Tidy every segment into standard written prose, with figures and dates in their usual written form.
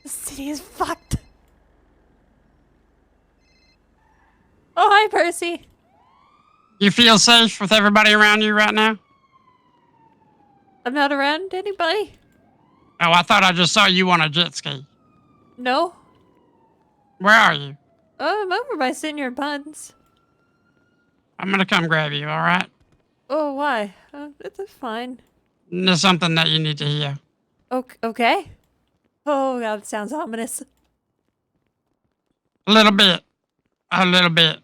The city is fucked. Oh, hi, Percy. You feel safe with everybody around you right now? I'm not around anybody. Oh, I thought I just saw you on a jet ski. No. Where are you? Oh, I'm over by Senior Buns. I'm gonna come grab you, alright? Oh, why? It's fine. There's something that you need to hear. Okay. Oh, God, it sounds ominous. A little bit. A little bit.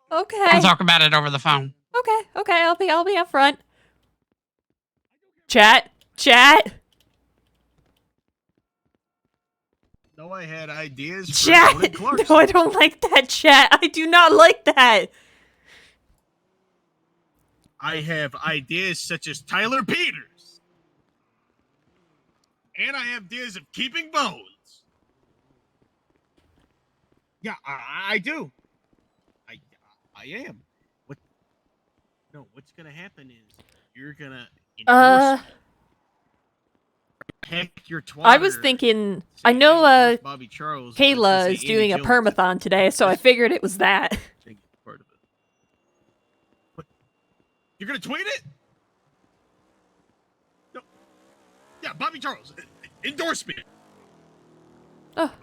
Okay. I'll talk about it over the phone. Okay, I'll be up front. Chat. No, I had ideas for Chat. Tony Clarkson. No, I don't like that, chat. I do not like that. I have ideas such as Tyler Peters. And I have ideas of keeping bones. Yeah, I do. I am. What's gonna happen is you're gonna hack your Twitter. I was thinking, I know Bobby Charles, Kayla is doing a permathon today, so I figured it was that. Part of it. What? You're gonna tweet it? No. Yeah, Bobby Charles, endorse me. Oh.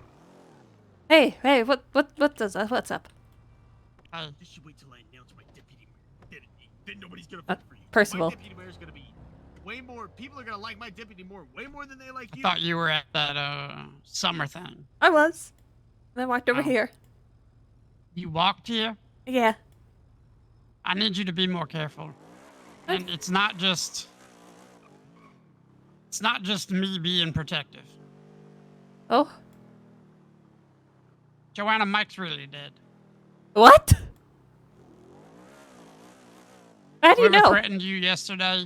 Hey, what's up? Just you wait till I announce my deputy mayor. Then nobody's gonna vote for you. Percival. My deputy mayor's gonna be way more. People are gonna like my deputy way more than they like you. I thought you were at that summer thing. I was. And I walked over here. You walked here? Yeah. I need you to be more careful. And it's not just me being protective. Oh. Joanna, Mike's really dead. What? How do you Whoever know? threatened you yesterday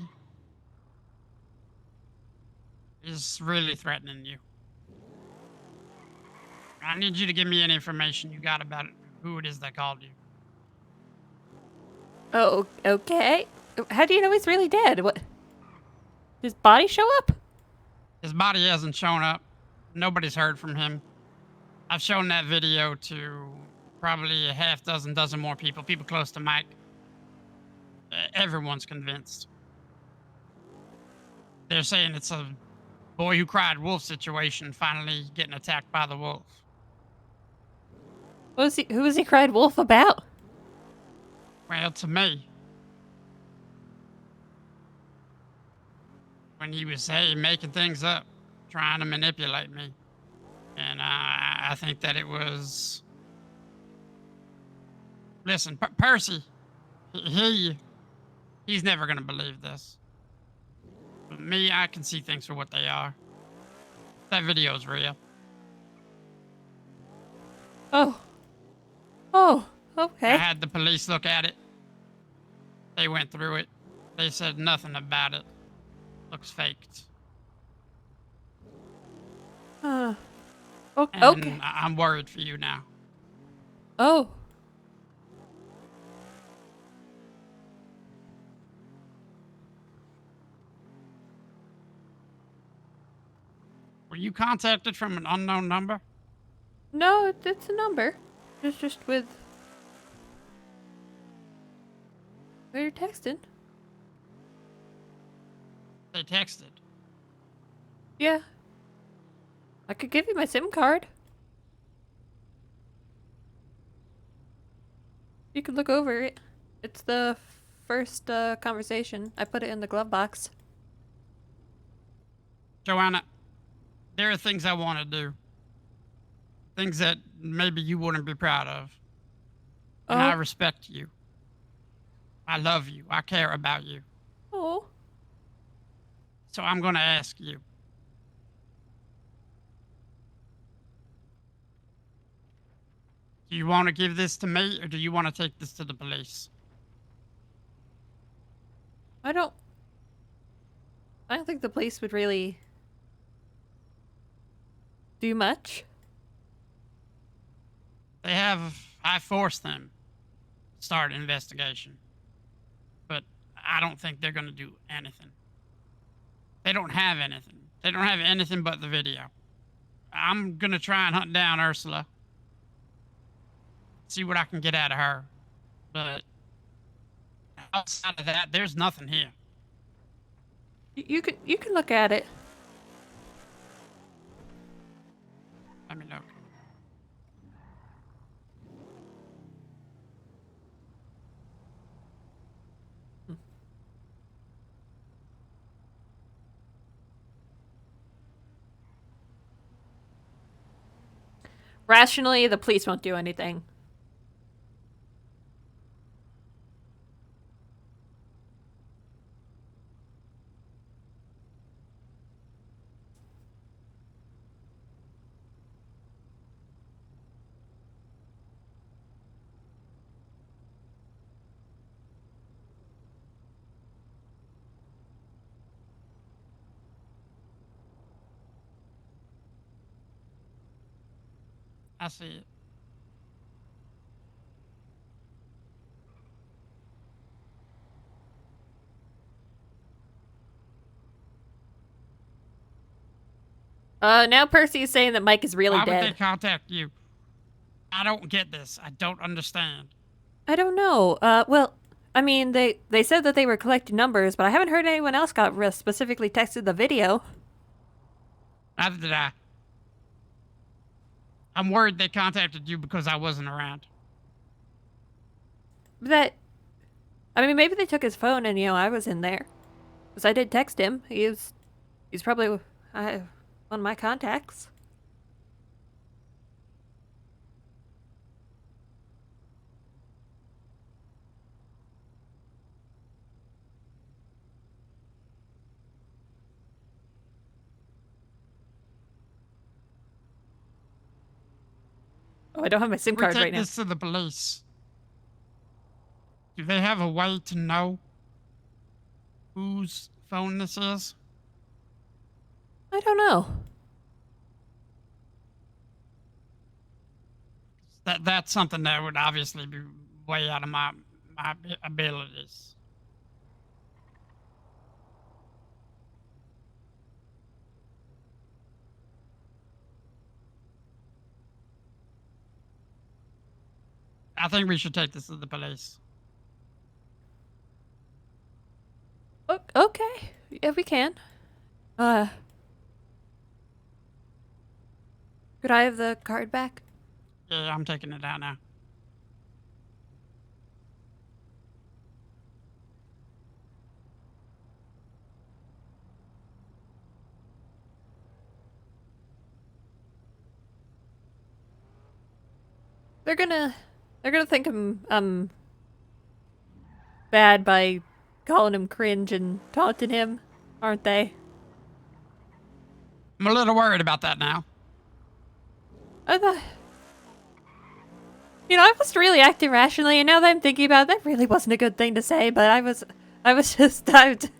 is really threatening you. I need you to give me any information you got about who it is that called you. Oh, okay. How do you know he's really dead? What? His body show up? His body hasn't shown up. Nobody's heard from him. I've shown that video to probably a half dozen more people close to Mike. Everyone's convinced. They're saying it's a boy who cried wolf situation, finally getting attacked by the wolf. Who was he cried wolf about? Well, to me, when he was making things up, trying to manipulate me, and I think that it was. Listen, Percy, he's never gonna believe this. But me, I can see things for what they are. That video's real. Oh, okay. I had the police look at it. They went through it. They said nothing about it. Looks faked. Okay. And I'm worried for you now. Oh. Were you contacted from an unknown number? No, it's a number. It's just with... We were texting. They texted. Yeah. I could give you my SIM card. You could look over it. It's the first conversation. I put it in the glove box. Joanna, there are things I want to do. Things that maybe you wouldn't be proud of. And I respect you. I love you. I care about you. Oh. So I'm going to ask you. Do you want to give this to me, or do you want to take this to the police? I don't think the police would really do much. I forced them to start an investigation. But I don't think they're going to do anything. They don't have anything. They don't have anything but the video. I'm gonna try and hunt down Ursula. See what I can get out of her. But outside of that, there's nothing here. You can look at it. Let me look. Rationally, the police won't do anything. I see it. Now Percy is saying that Mike is really Why would they dead. contact you? I don't get this. I don't understand. I don't know. Well, I mean, they said that they were collecting numbers, but I haven't heard anyone else got specifically texted the video. Neither did I. I'm worried they contacted you because I wasn't around. That, I mean, maybe they took his phone and, I was in there. Because I did text him. He's probably one of my contacts. Oh, I don't have my SIM We card take right now. this to the police. Do they have a way to know whose phone this is? I don't know. That's something that would obviously be way out of my abilities. I think we should take this to the police. Okay. Yeah, we can. Could I have the card back? Yeah, I'm taking it out now. They're gonna think I'm bad by calling him cringe and taunting him, aren't they? I'm a little worried about that now. I thought, I was really acting rationally, and now that I'm thinking about it, that really wasn't a good thing to say. But I was just, it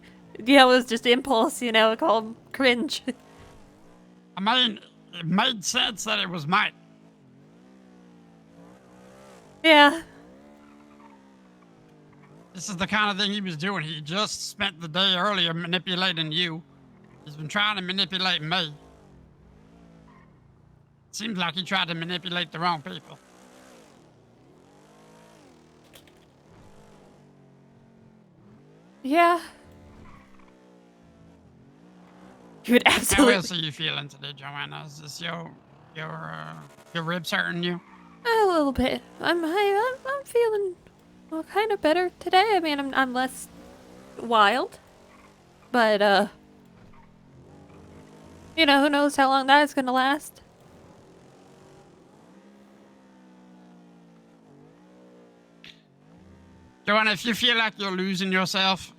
was just impulse, call him cringe. I mean, it made sense that it was Mike. Yeah. This is the kind of thing he was doing. He just spent the day earlier manipulating you. He's been trying to manipulate me. Seems like he tried to manipulate the wrong people. Yeah. You would How absolutely. else are you feeling today, Joanna? Is this your ribs hurting you? A little bit. I'm feeling kind of better today. I mean, I'm less wild, but who knows how long that is gonna last. Joanna, if you feel like you're losing yourself,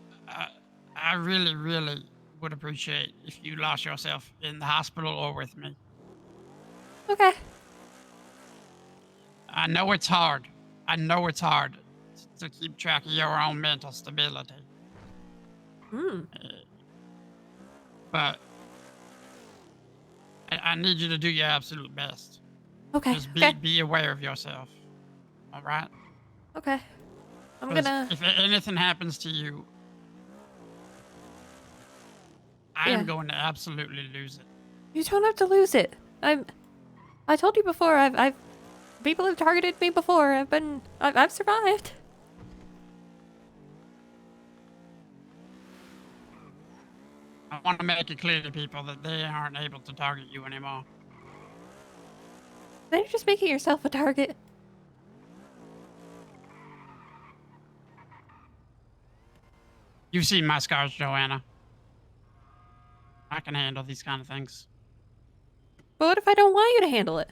I really, really would appreciate if you lost yourself in the hospital or with me. Okay. I know it's hard. I know it's hard to keep track of your own mental stability. But I need you to do your absolute best. Okay. Just Okay. be aware of yourself. All right? Okay. I'm 'Cause gonna. if anything happens to you, I Yeah. am going to absolutely lose it. You don't have to lose it. I told you before, people have targeted me before. I've survived. I want to make it clear to people that they aren't able to target you anymore. Then you're just making yourself a target. You've seen my scars, Joanna. I can handle these kind of things. But what if I don't want you to handle it?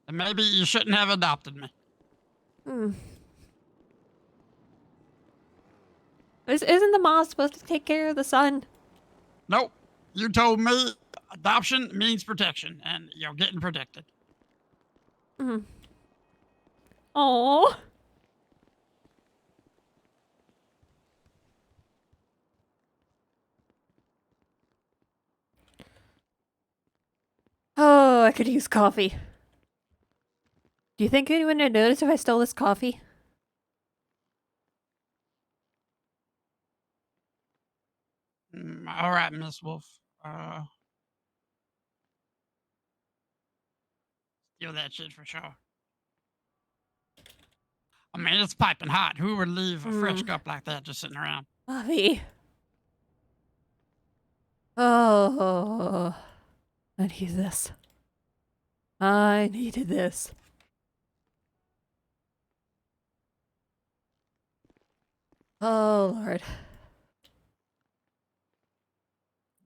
Then maybe you shouldn't have adopted me. Isn't the mom supposed to take care of the son? Nope. You told me adoption means protection, and you're getting protected. Oh. Oh, I could use coffee. Do you think anyone would notice if I stole this coffee? All right, Miss Wolf. Steal that shit for sure. I mean, it's piping hot. Who would leave a fresh cup like that just sitting around? Coffee. Oh. I need this. I needed this. Oh, Lord.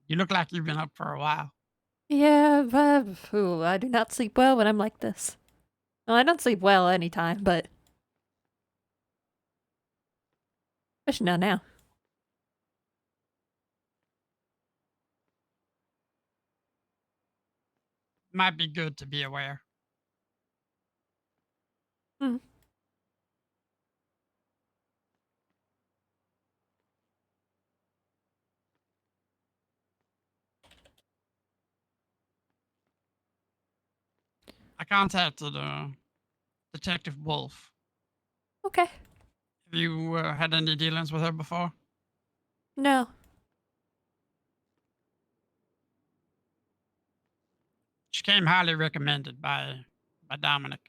You look like you've been up for a while. Yeah, but I do not sleep well when I'm like this. Well, I don't sleep well anytime, but especially not now. Might be good to be aware. I contacted Detective Wolf. Okay. Have you had any dealings with her before? No. She came highly recommended by Dominic.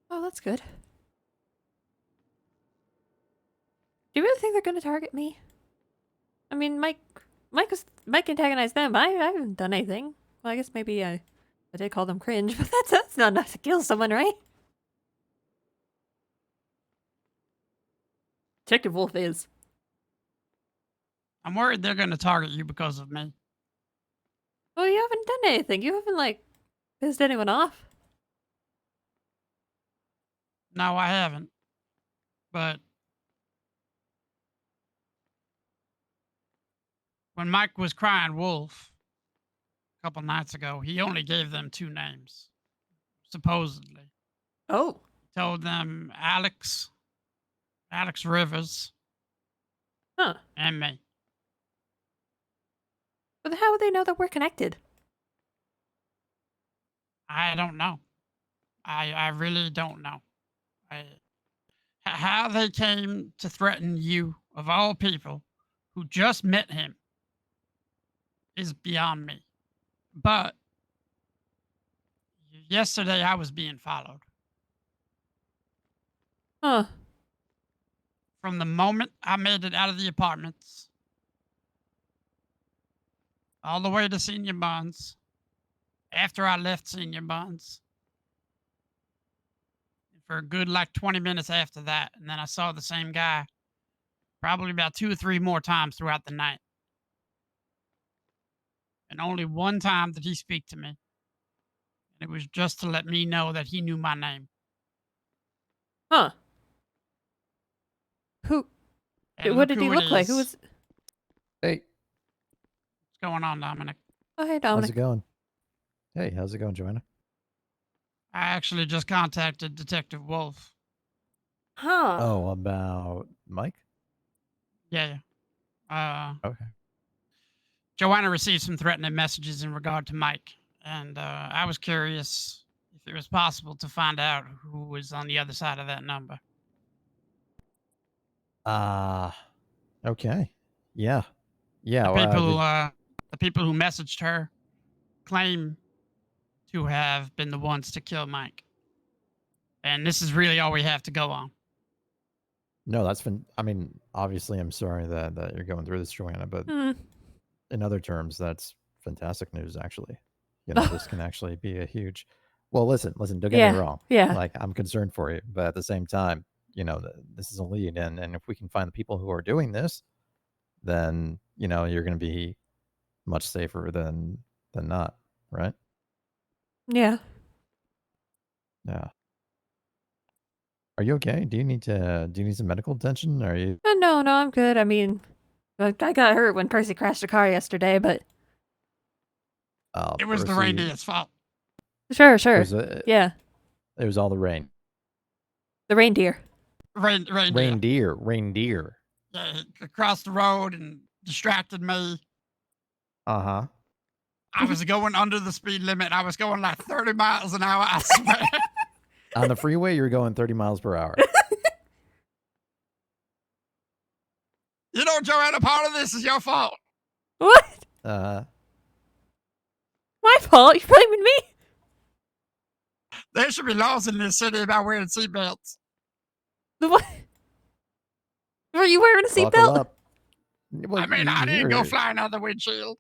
Oh, that's good. Do you really think they're gonna target me? I mean, Mike antagonized them. I haven't done anything. Well, I guess maybe I did call them cringe, but that's not enough to kill someone, right? Detective Wolf is. I'm worried they're going to target you because of me. Well, you haven't done anything. You haven't, like, pissed anyone off. No, I haven't. But when Mike was crying wolf a couple nights ago, he only gave them 2 names, supposedly. Oh. He told them Alex Rivers, Huh. and me. But how would they know that we're connected? I don't know. I really don't know. How they came to threaten you, of all people, who just met him, is beyond me. But yesterday I was being followed. Huh. From the moment I made it out of the apartments, all the way to Senior Buns, after I left Senior Buns, for a good like 20 minutes after that, and then I saw the same guy probably about 2 or 3 more times throughout the night. And only one time did he speak to me. And it was just to let me know that he knew my name. Huh. Who? And What did who he it look like? is. Who was? Hey, What's going on, Dominic? Oh, hey, how's Dominic. it going? Hey, how's it going, Joanna? I actually just contacted Detective Wolf. Huh. Oh, about Mike? Yeah. Okay. Joanna received some threatening messages in regard to Mike. And I was curious if it was possible to find out who was on the other side of that number. Okay. Yeah. Yeah. The Well, people, the people who messaged her claim to have been the ones to kill Mike. And this is really all we have to go on. no, that's been. I mean, obviously, I'm sorry that you're going through this, Joanna. But Hmm. in other terms, that's fantastic news. Actually, this can actually be a huge. Well, listen. Don't get me Yeah. wrong. Yeah. Like, I'm concerned for you, but at the same time, this is a lead, and if we can find the people who are doing this, then you're going to be much safer than not, right? Yeah. Yeah. Are you okay? Do you need some medical attention? Are you? No, I'm good. I mean, I got hurt when Percy crashed a car yesterday, but It was the Percy, reindeer's fault. sure. it was Yeah, it was all the rain. the reindeer. Reindeer. Reindeer. Yeah, he crossed the road and distracted me. Uh-huh. I was going under the speed limit. I was going like 30 miles an hour, I swear. On the freeway, you're going 30 miles per hour. You know, Joanna, part of this is your fault. What? Uh, My fault? You're blaming me? There should be laws in this city about wearing seatbelts. What? Were you wearing a buckle seatbelt? up. Well, I mean, you I didn't go hear- flying out the windshield.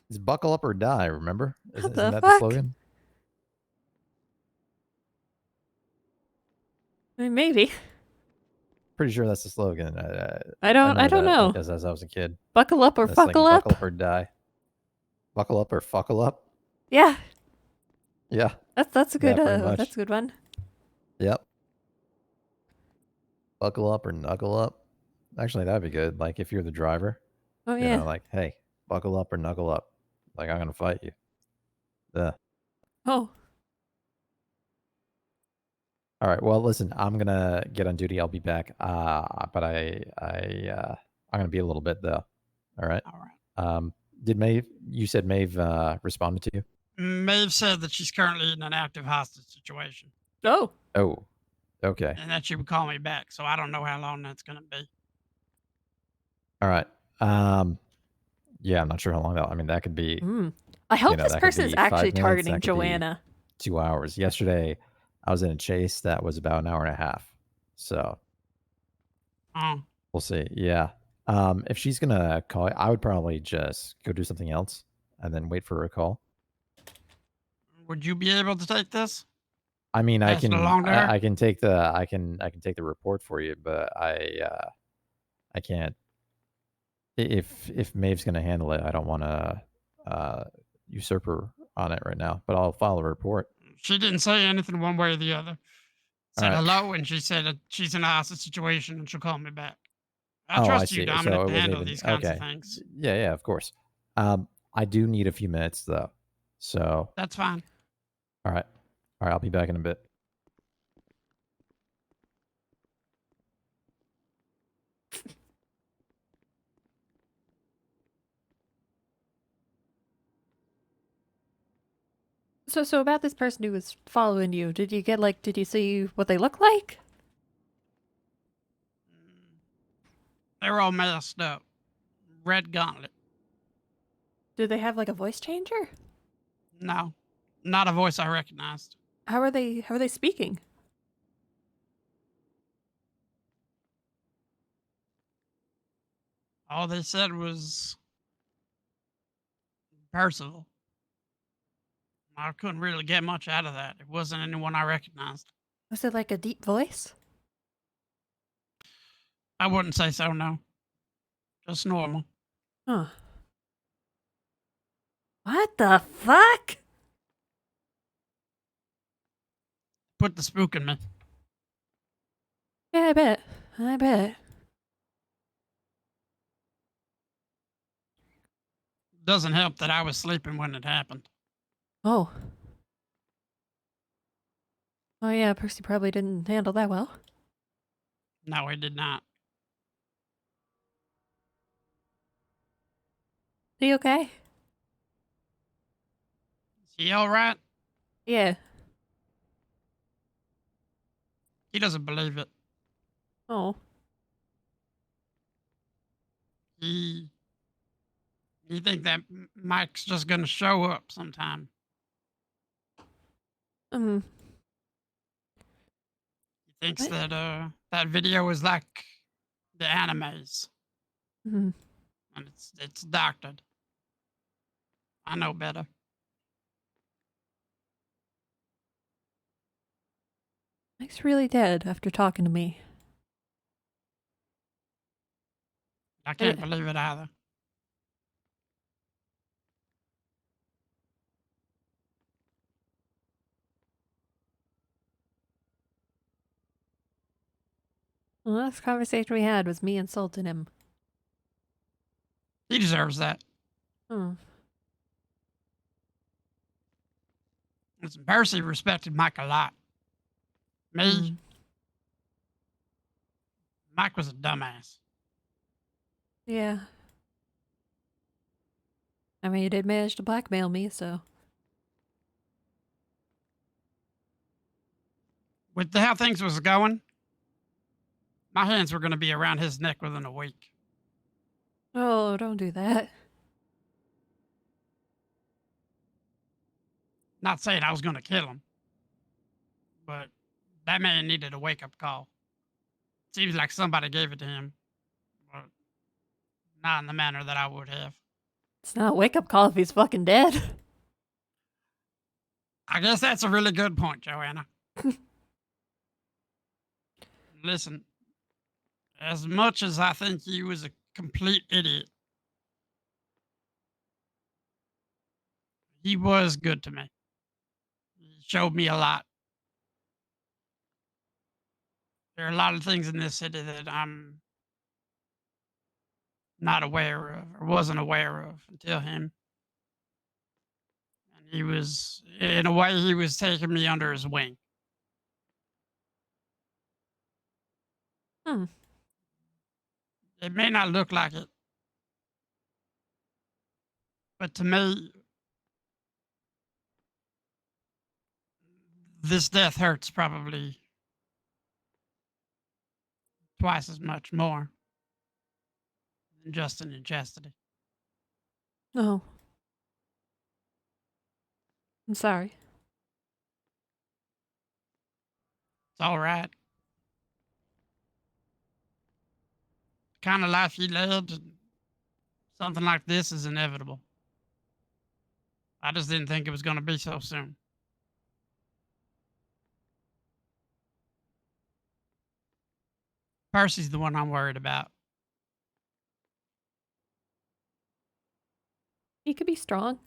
It's buckle up or die. Remember? What Isn't the that fuck? the slogan? I mean, maybe. Pretty sure that's the slogan. I don't remember that know. as I was a kid. Buckle up or That's like fuckle up? buckle up or die. Buckle up or fuckle up. Yeah, Yeah. that's a good Yeah, pretty much. that's a good one. Yep. Buckle up or knuckle up. Actually, that'd be good. Like, if you're the driver, Oh yeah. like, hey, buckle up or knuckle up. Like, I'm gonna fight you. Yeah. Oh. All right. Well, listen, I'm gonna get on duty. I'll be back. But I'm gonna be a little bit though. All right. All right. Did Maeve? You said Maeve responded to you? Maeve said that she's currently in an active hostage situation Oh. Oh. Okay. and that she would call me back. So I don't know how long that's going to be. All right. Yeah, I'm not sure how long that. I mean, that could be I hope know, this that could person is be 5 actually minutes, targeting that could be- Joanna. 2 hours. Yesterday, I was in a chase that was about an hour and a half. So Oh, we'll see. Yeah. If she's gonna call, I would probably just go do something else and then wait for her call. would you be able to take this? I mean, Pass it along to her? I can take the report for you, but I can't. If Maeve's gonna handle it, I don't want to usurp her on it right now. But I'll file a report. She didn't say anything one way or the other. Said All right. hello, and she said that she's in a hostage situation and she'll call me back. I Oh, trust I you, see. Dominic, So it to wasn't handle even these kinds of okay. things. Yeah, of course. I do need a few minutes though. So That's fine. all right, I'll be back in a bit. So about this person who was following you, did you see what they look like? They're all messed up. Red gauntlet. Did they have like a voice changer? No, not a voice I recognized. How are they speaking? All they said was Percival. I couldn't really get much out of that. It wasn't anyone I recognized. Was it like a deep voice? I wouldn't say so, no. Just normal. Huh. What the fuck? Put the spook in me. Yeah, I bet. Doesn't help that I was sleeping when it happened. Oh. Oh yeah, Percy probably didn't handle that well. No, he did not. Are you okay? Is he all right? Yeah. He doesn't believe it. Oh. He You think that Mike's just gonna show up sometime? Um, He thinks What? that that video is like the animes, mm, and it's doctored. I know better. Mike's really dead after talking to me. I I can't di- believe it either. The last conversation we had was me insulting him. He deserves that. Oh, Listen, Percy respected Mike a lot. Me, mm, Mike was a dumbass. yeah. I mean, he did manage to blackmail me, so. With how things was going, my hands were gonna be around his neck within a week. Oh, don't do that. Not saying I was gonna kill him, but that man needed a wake up call. Seems like somebody gave it to him, but not in the manner that I would have. It's not a wake up call if he's fucking dead. I guess that's a really good point, Joanna. Listen, as much as I think he was a complete idiot, he was good to me. He showed me a lot. There are a lot of things in this city that I'm not aware of or wasn't aware of until him. And he was, in a way, he was taking me under his wing. Hmm. It may not look like it, but to me, this death hurts probably twice as much more than Justin and Chastity. No. I'm sorry. It's all right. The kind of life he led, something like this is inevitable. I just didn't think it was going to be so soon. Percy's the one I'm worried about. He could be strong.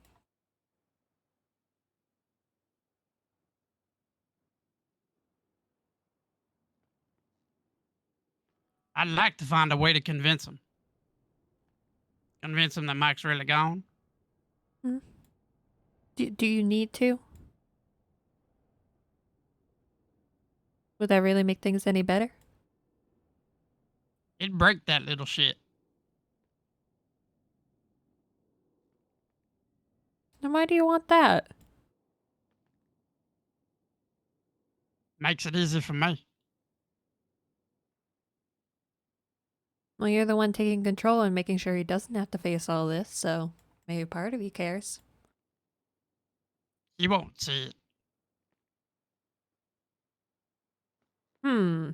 I'd like to find a way to convince him. Convince him that Mike's really gone. Do you need to? Would that really make things any better? It'd break that little shit. Then why do you want that? Makes it easy for me. Well, you're the one taking control and making sure he doesn't have to face all this, so maybe part of you cares. He won't see it. Hmm.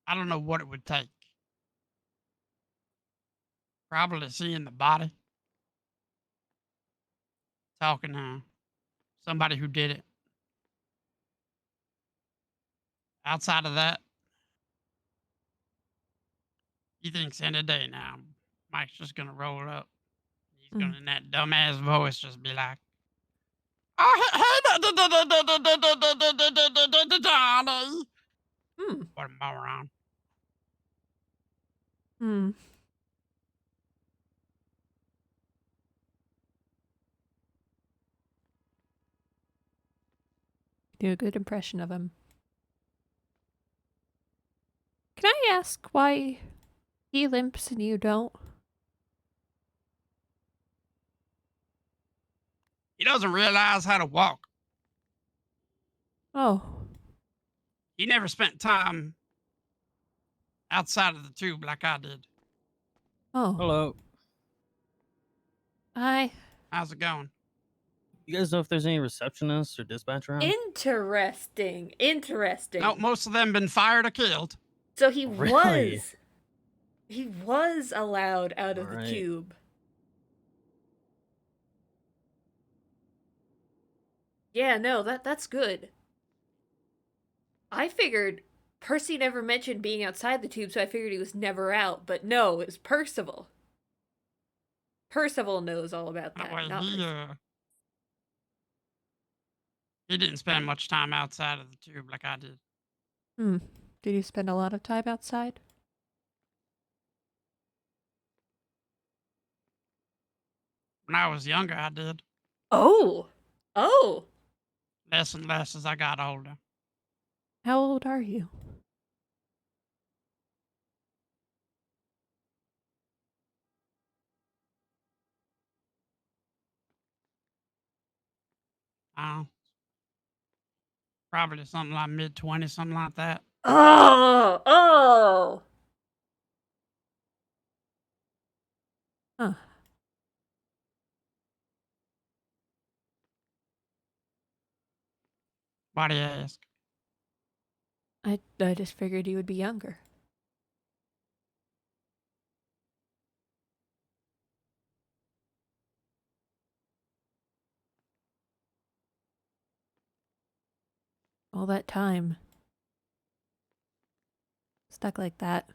I don't know what it would take. Probably seeing the body. Talking to somebody who did it. Outside of that, he thinks any day now, Mike's just gonna roll up. He's Hmm. gonna, in that dumbass voice, just be like, "Oh, hey, Johnny." Hmm. What a moron. Hmm. Do a good impression of him. Can I ask why he limps and you don't? He doesn't realize how to walk. Oh. He never spent time outside of the tube like I did. Oh. Hello. Hi. How's it going? You guys know if there's any receptionists or dispatch around? Interesting. Interesting. No, most of them been fired or killed. So he Really? was allowed out of the Alright. tube. Yeah, no, that's good. I figured Percy never mentioned being outside the tube, so I figured he was never out. But no, it was Percival. Percival knows all about that. Well, not Percy. he didn't spend much time outside of the tube like I did. Did you spend a lot of time outside? When I was younger, I did. Oh. Oh. Less and less as I got older. How old are you? Probably something like mid-20s, something like that. Oh. Oh. Huh. Why do you ask? I just figured you would be younger. All that time. Stuck like that.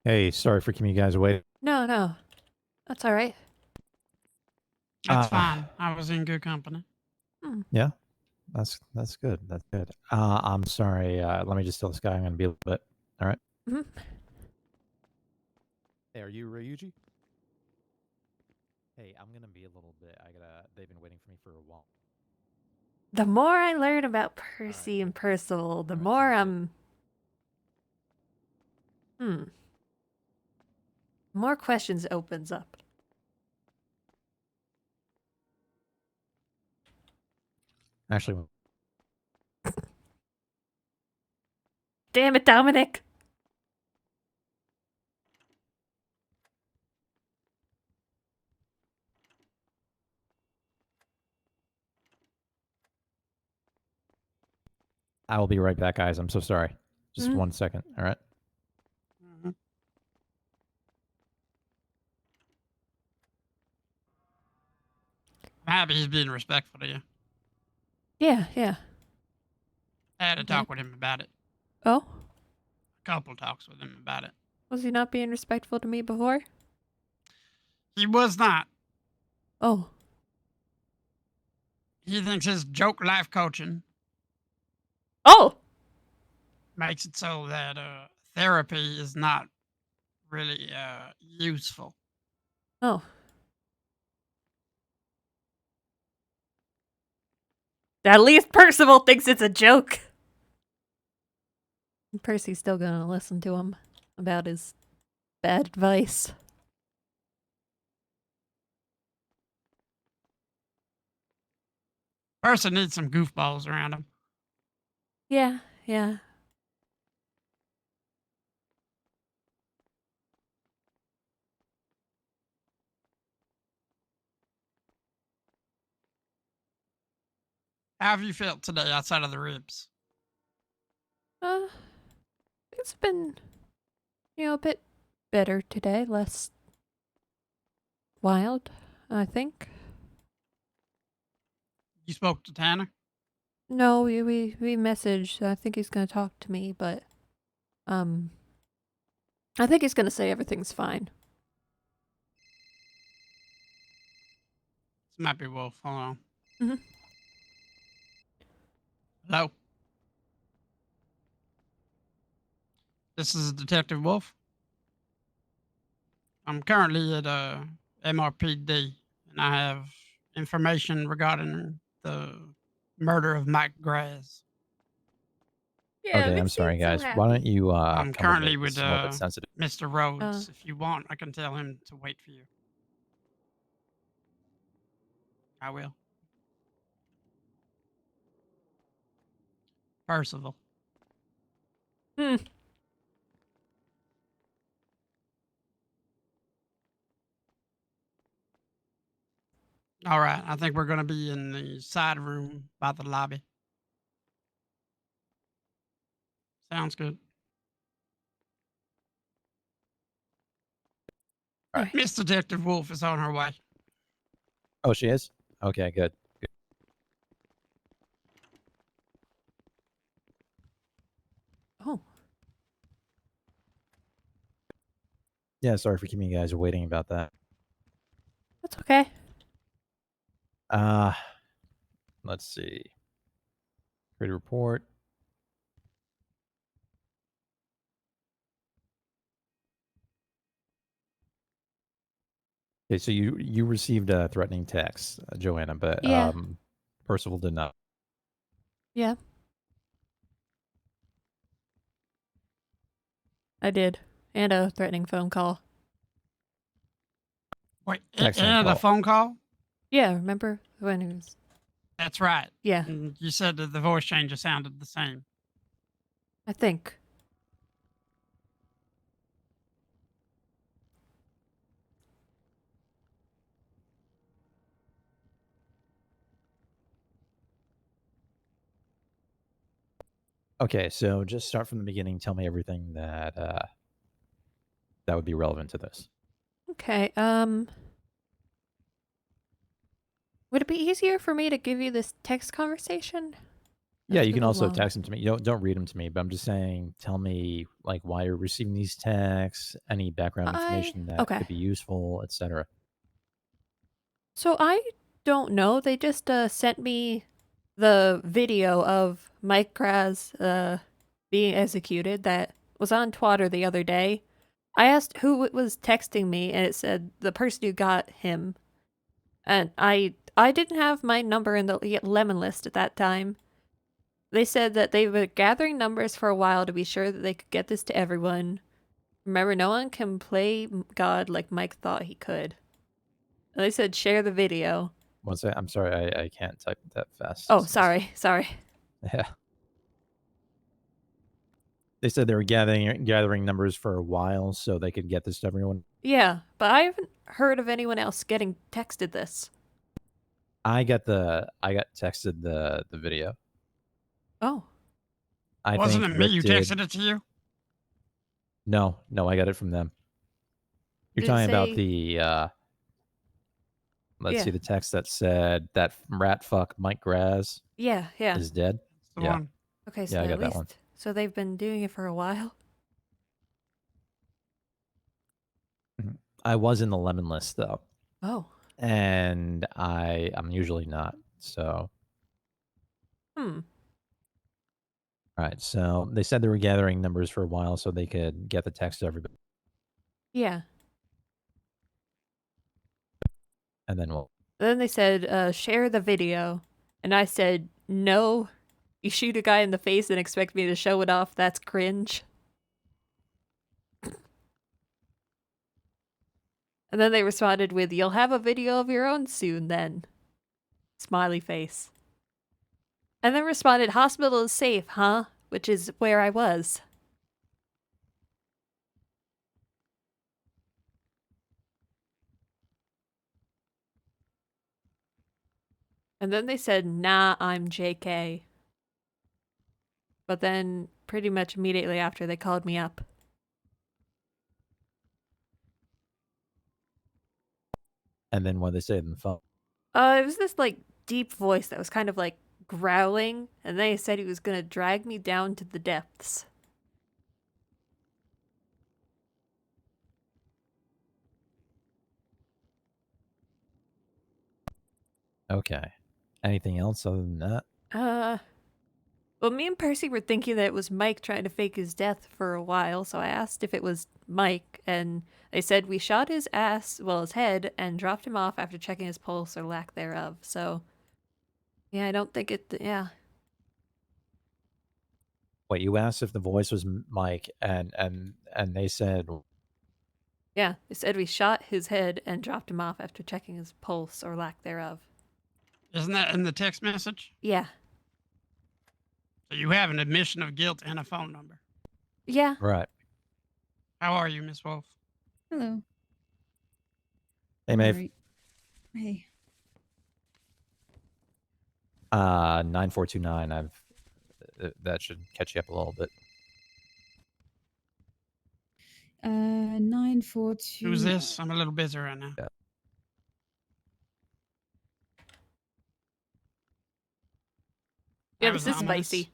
Hey, sorry for keeping you guys waiting. No, no. That's all right. That's fine. I was in good company. Yeah, that's good. That's good. I'm sorry. Let me just tell this guy I'm gonna be a little bit. All right. Mhm. Hey, are you Ryuji? Hey, I'm gonna be a little bit. They've been waiting for me for a while. The more I learn about Percy and Percival, the more I'm... More questions opens up. Actually, Damn it, Dominic! I will be right back, guys. I'm so sorry. Just Mhm. 1 second. All right. Mhm. I'm happy he's being respectful to you. Yeah, yeah. I had to Okay. talk with him about it. Oh? A couple talks with him about it. Was he not being respectful to me before? He was not. Oh. He thinks his joke life coaching Oh! makes it so that therapy is not really useful. Oh. At least Percival thinks it's a joke. Percy's still gonna listen to him about his bad advice. Person needs some goofballs around him. Yeah, yeah. How have you felt today outside of the ribs? It's been, a bit better today. Less wild, I think. You spoke to Tanner? No, we messaged. I think he's gonna talk to me, but I think he's gonna say everything's fine. This might be Wolf. Hold on. Mhm. Hello? This is Detective Wolf. I'm currently at MRPD, and I have information regarding the murder of Mike Graz. Yeah, Okay, I'm makes me sorry, so guys. Why don't happy. you I'm come with currently me? with This is a little bit sensitive. Mr. Rhodes. If you want, I can tell him to wait for you. I will. Percival. Hmm. All right. I think we're going to be in the side room by the lobby. Sounds good. All All right. right. Miss Detective Wolf is on her way. Oh, she is? Okay, good. Oh, Yeah, sorry for keeping you guys waiting about that. that's okay. Uh, let's see. Create a report. Okay, so you received a threatening text, Joanna, but Yeah. Percival did not. Yeah. I did. And a threatening phone call. Wait, Text and and a call. phone call? Yeah, remember when it was. That's right. Yeah, And you said that the voice changer sounded the same. I think. Okay, so just start from the beginning. Tell me everything that that would be relevant to this. Okay, would it be easier for me to give you this text conversation? Yeah, That's you can really also long. text them to me. You don't read them to me, but I'm just saying, tell me like why you're receiving these texts, any background information that Okay. could be useful, etc. So I don't know. They just sent me the video of Mike Kraz being executed that was on Twitter the other day. I asked who was texting me, and it said the person who got him. And I didn't have my number in the lemon list at that time. They said that they were gathering numbers for a while to be sure that they could get this to everyone. Remember, no one can play God like Mike thought he could. And they said share the video. One sec. I'm sorry, I can't type that fast. Oh, sorry. Yeah. They said they were gathering numbers for a while so they could get this to everyone. Yeah, but I haven't heard of anyone else getting texted this. I got texted the video. Oh, I Wasn't think it me Rick who did. texted it to you? No, I got it from them. You're did it talking about say? the let's Yeah, see, the text that said that rat fuck Mike Graz yeah. is dead. It's the Yeah. one. Okay, so Yeah, I at got that least one. so they've been doing it for a while. Mhm. I was in the lemon list though, Oh, and I'm usually not. So, hmm. all right. So they said they were gathering numbers for a while so they could get the text to everybody, Yeah. and then we'll. Then they said share the video, and I said no. You shoot a guy in the face and expect me to show it off? That's cringe. And then they responded with, "You'll have a video of your own soon then." Smiley face. And then responded, "Hospital is safe, huh?" Which is where I was. And then they said, "Nah, I'm JK." But then pretty much immediately after they called me up. And then what they say on the phone. It was this like deep voice that was kind of like growling, and then he said he was gonna drag me down to the depths. Okay. Anything else other than that? Uh, well, me and Percy were thinking that it was Mike trying to fake his death for a while, so I asked if it was Mike, and they said we shot his ass, well, his head, and dropped him off after checking his pulse or lack thereof. So, yeah, I don't think it. Yeah. Wait, you asked if the voice was Mike, and they said Yeah, they said we shot his head and dropped him off after checking his pulse or lack thereof. Isn't that in the text message? Yeah. So you have an admission of guilt and a phone number. Yeah. right. How are you, Miss Wolf? Hello. Hey, Maeve. Alright. Hey. 9429. That should catch you up a little bit. 942. Who's this? I'm a little busy right now. Yeah. Yeah, That this was is ominous. spicy.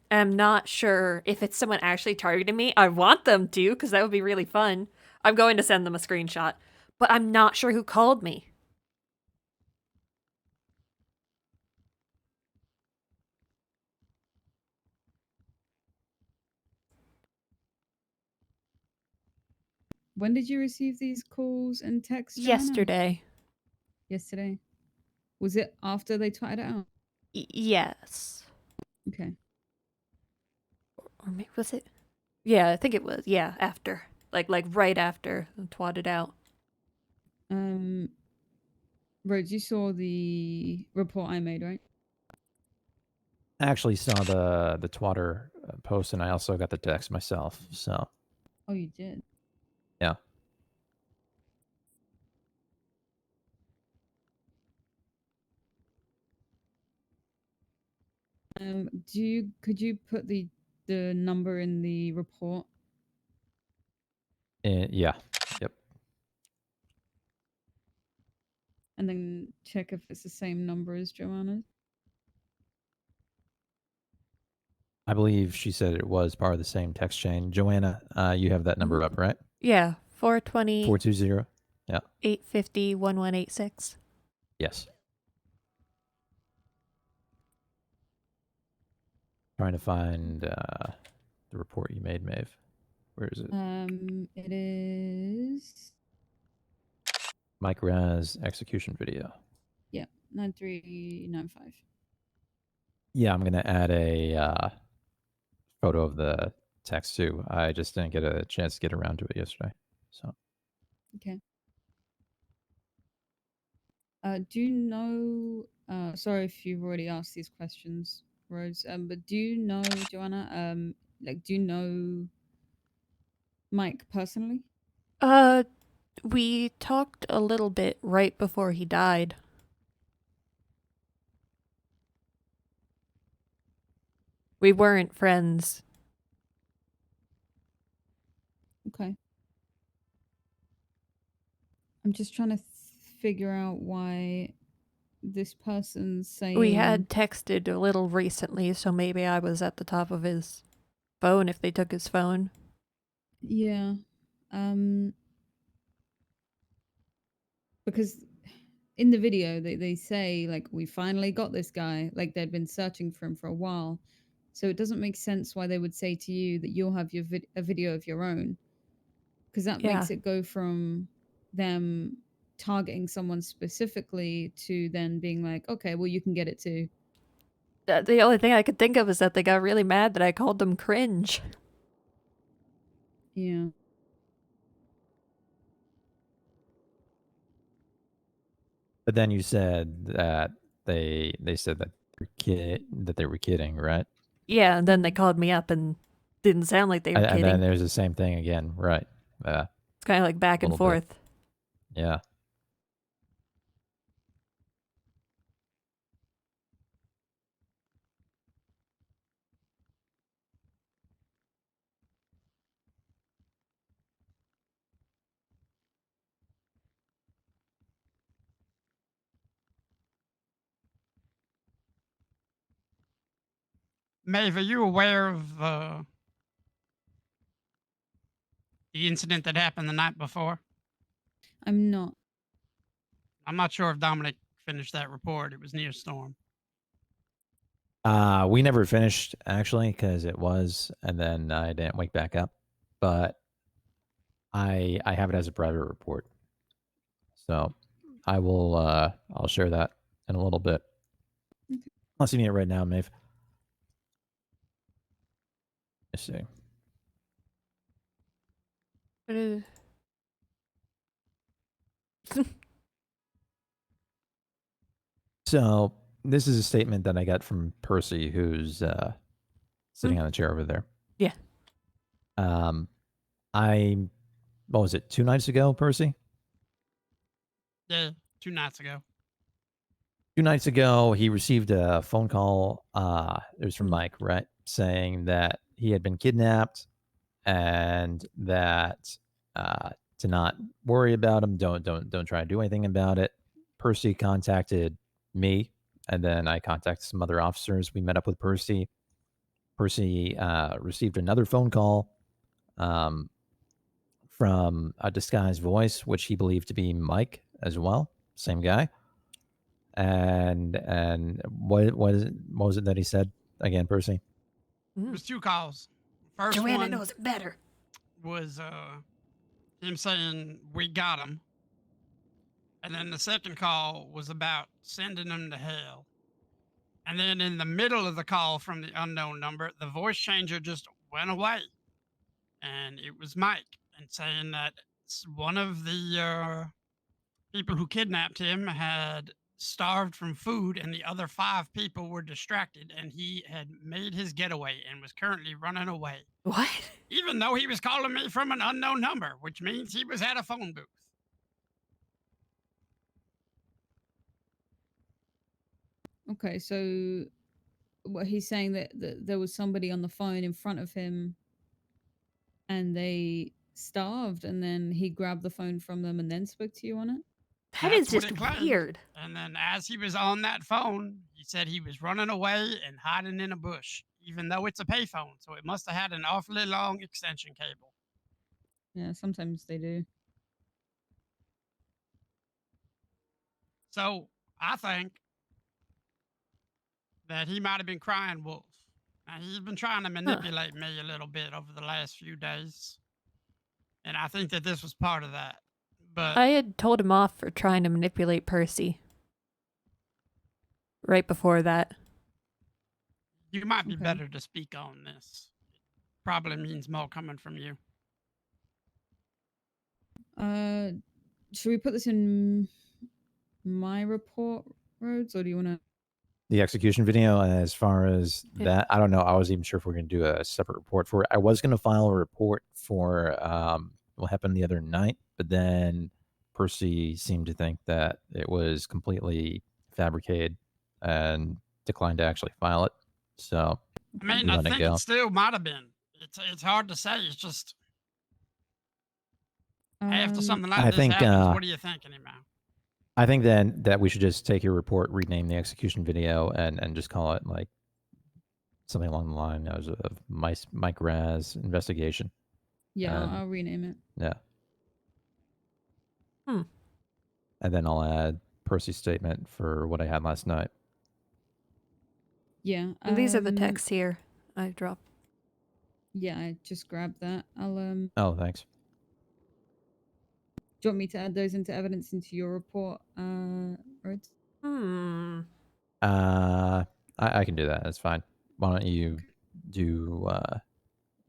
I'm not sure if it's someone actually targeting me. I want them to, because that would be really fun. I'm going to send them a screenshot, but I'm not sure who called me. When did you receive these calls and texts, Joanna? Yesterday. Yesterday. Was it after they twatted it out? Yes. Okay. Or maybe was it? Yeah, I think it was. Yeah, after. Like right after and twatted out. Rhodes, you saw the report I made, right? I actually saw the Twatter post, and I also got the text myself. So Oh, you did. yeah. Could you put the number in the report? Yeah. Yep. And then check if it's the same number as Joanna's? I believe she said it was part of the same text chain. Joanna, you have that number up, right? Yeah, 420 420. Yeah. 850 1186. Yes. Trying to find the report you made, Maeve. Where is it? It is Mike Raz execution video. 9395. Yeah, I'm gonna add a photo of the text too. I just didn't get a chance to get around to it yesterday. So Okay. Do you know? Sorry if you've already asked these questions, Rose. But do you know, Joanna? Do you know Mike personally? We talked a little bit right before he died. We weren't friends. Okay. I'm just trying to figure out why this person's saying. We had texted a little recently, so maybe I was at the top of his phone if they took his phone. Yeah. Because in the video they say like we finally got this guy, like they'd been searching for him for a while. So it doesn't make sense why they would say to you that you'll have a video of your own, because that Yeah. makes it go from them targeting someone specifically to then being like, okay, well you can get it too. The only thing I could think of is that they got really mad that I called them cringe. Yeah. but then you said that they said that they were kidding, right? Yeah, and then they called me up and didn't sound like they were And kidding. then there's the same thing again, right? It's kind of like back and little bit. forth. Yeah. Maeve, are you aware of the incident that happened the night before? I'm not. I'm not sure if Dominic finished that report. It was near Storm. We never finished actually because it was, and then I didn't wake back up. But I have it as a private report, so I will. I'll share that in a little bit. Unless you need it right now, Maeve. Let's see. But it- So this is a statement that I got from Percy, who's sitting Mm. on the chair over there. Yeah. I what was it? 2 nights ago, Percy? Yeah, 2 nights ago. 2 nights ago, he received a phone call. It was from Mm. Mike, right? Saying that he had been kidnapped and that to not worry about him. Don't try to do anything about it. Percy contacted me, and then I contacted some other officers. We met up with Percy. Percy received another phone call um, from a disguised voice, which he believed to be Mike as well, same guy. And what was it that he said again, Percy? It Mm. was 2 calls. First Joanna one knows it better. was him saying we got him, and then the second call was about sending him to hell. And then in the middle of the call from the unknown number, the voice changer just went away, and it was Mike, and saying that one of the people who kidnapped him had starved from food, and the other 5 people were distracted, and he had made his getaway and was currently running away. What? Even though he was calling me from an unknown number, which means he was at a phone booth. Okay, so what he's saying that there was somebody on the phone in front of him and they starved and then he grabbed the phone from them and then spoke to you on it? That is That's what just it claimed. weird. And then as he was on that phone, he said he was running away and hiding in a bush, even though it's a payphone. So it must have had an awfully long extension cable. Yeah, sometimes they do. So I think that he might have been crying wolf. Now, he's been trying to manipulate me a little bit over the last few days. And I think that this was part of that. But I had told him off for trying to manipulate Percy. Right before that. you might be Okay. better to speak on this. Probably means more coming from you. Should we put this in my report, Rhodes, or do you want to? The execution video, as far as Yeah. that, I don't know. I wasn't even sure if we're going to do a separate report for it. I was going to file a report for what happened the other night, but then Percy seemed to think that it was completely fabricated and declined to actually file it. So I mean, we I let it think go. it still might have been. It's hard to say. It's just after something like I this think, happens, what do you think, anyhow? I think then that we should just take your report, rename the execution video, and just call it like something along the line of Mike Raz investigation. Yeah, And- I'll rename it. Yeah. Hmm. And then I'll add Percy's statement for what I had last night. Yeah. And these are the texts here I dropped. Yeah, I just grabbed that. I'll Oh, thanks. Do you want me to add those into evidence into your report, Rhodes? Hmm. I can do that. That's fine. Why don't you do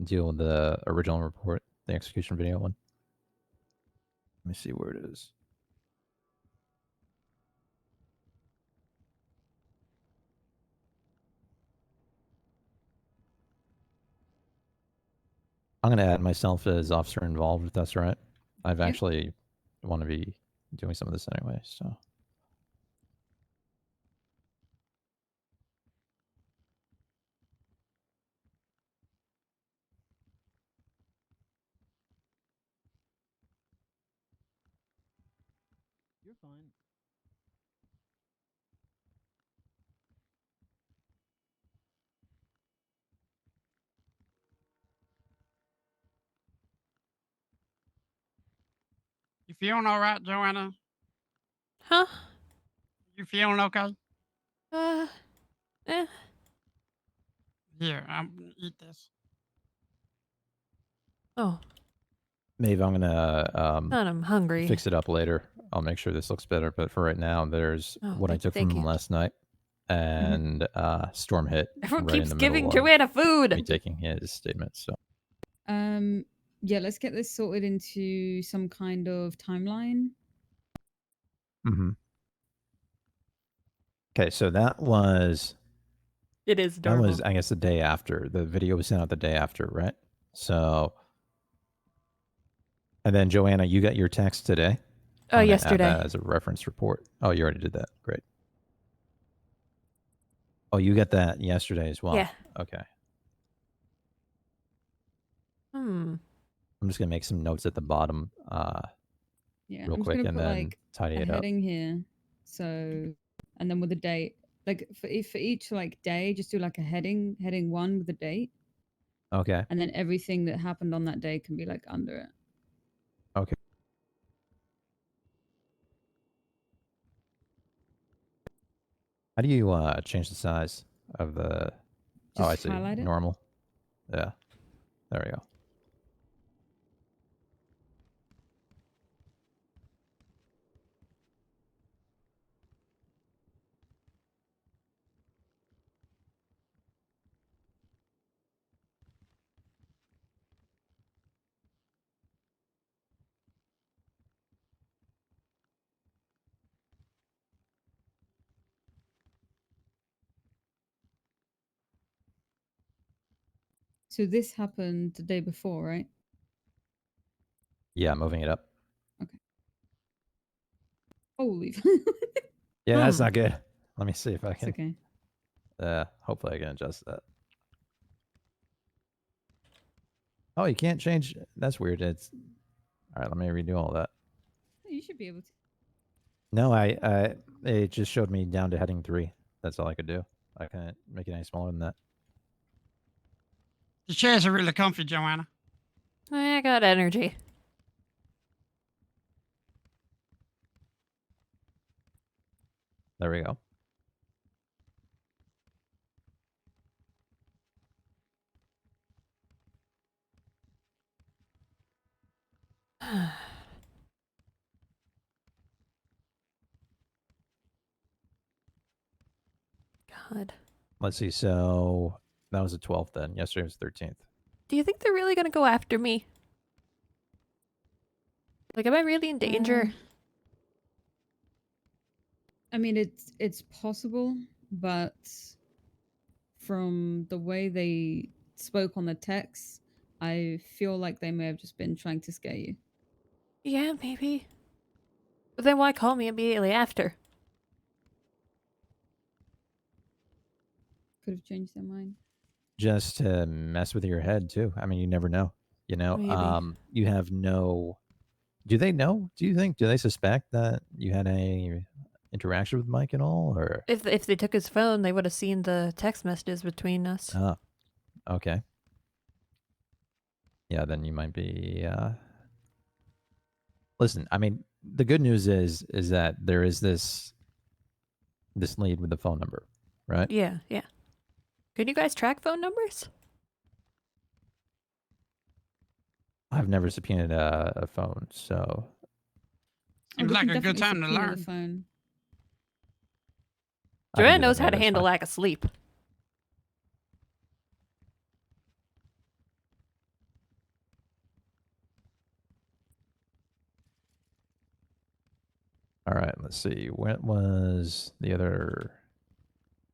deal with the original report, the execution video one? Let me see where it is. I'm going to add myself as officer involved, if that's all right. I've Yep. actually want to be doing some of this anyway, so. You're fine. You feeling all right, Joanna? Huh? You feeling okay? Uh. Eh. Here, I'm gonna eat this. Oh, Maeve, I'm gonna God, I'm hungry. fix it up later. I'll make sure this looks better. But for right now, there's Oh, what I took from thank him you. last night, and Storm hit Everyone right in keeps the giving middle of Joanna me food. taking his statement. So Yeah, let's get this sorted into some kind of timeline. hmm okay, so that was It is adorable. I guess the day after. The video was sent out the day after, right? So and then Joanna, you got your text today. Oh, I'm gonna add yesterday. that as a reference report. Oh, you already did that. Great. Oh, you got that yesterday as well. Yeah. Okay. Hmm. I'm just gonna make some notes at the bottom, Yeah, real I'm just quick, gonna and put then like tidy a it up. heading here. So, and then with a date, like for each like day, just do like a heading 1 with a date, Okay. and then everything that happened on that day can be like under it. Okay. How do you change the size of the? Oh, I Just see. highlight it. Normal. Yeah. There we go. So this happened the day before, right? Yeah, moving it up. Holy, Yeah, that's Hmm. not good. Let me see if I it's can. okay. Hopefully I can adjust that. Oh, you can't change. That's weird. It's all right. Let me redo all that. You should be able to. No, it just showed me down to heading 3. That's all I could do. I can't make it any smaller than that. The chairs are really comfy, Joanna. I got energy. There we go. God. Let's see. So that was the 12th then. Yesterday was 13th. Do you think they're really gonna go after me? Like, am I really in danger? I mean, it's possible, but from the way they spoke on the text, I feel like they may have just been trying to scare you. Yeah, maybe. But then why call me immediately after? Could have changed their mind. Just to mess with your head too. I mean, you never know. You know, Maybe. you have no. Do they know? Do you think? Do they suspect that you had any interaction with Mike at all, or? If they took his phone, they would have seen the text messages between us. Oh, okay. Yeah, then you might be. Listen, I mean, the good news is that there is this lead with the phone number, right? Yeah, yeah. Can you guys track phone numbers? I've never subpoenaed a phone, so Seems we like can a good definitely time to subpoena learn. the phone. I can Joanne do that, knows how maybe, to that's handle fine. lack of sleep. All right, let's see. What was the other?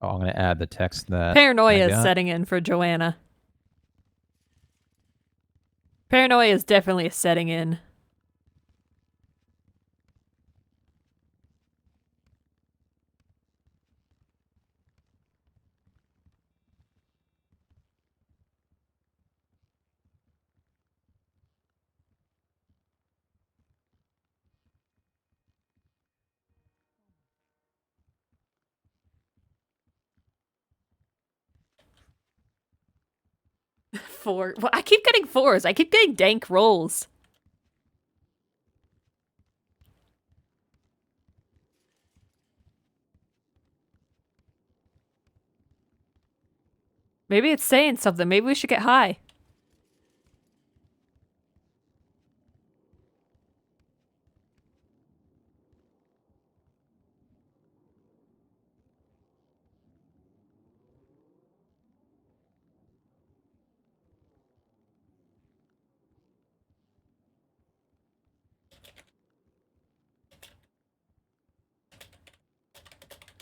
Oh, I'm going to add the text that I Paranoia is got. setting in for Joanna. Paranoia is definitely setting in. Four. Well, I keep getting 4s. I keep getting dank rolls. Maybe it's saying something. Maybe we should get high.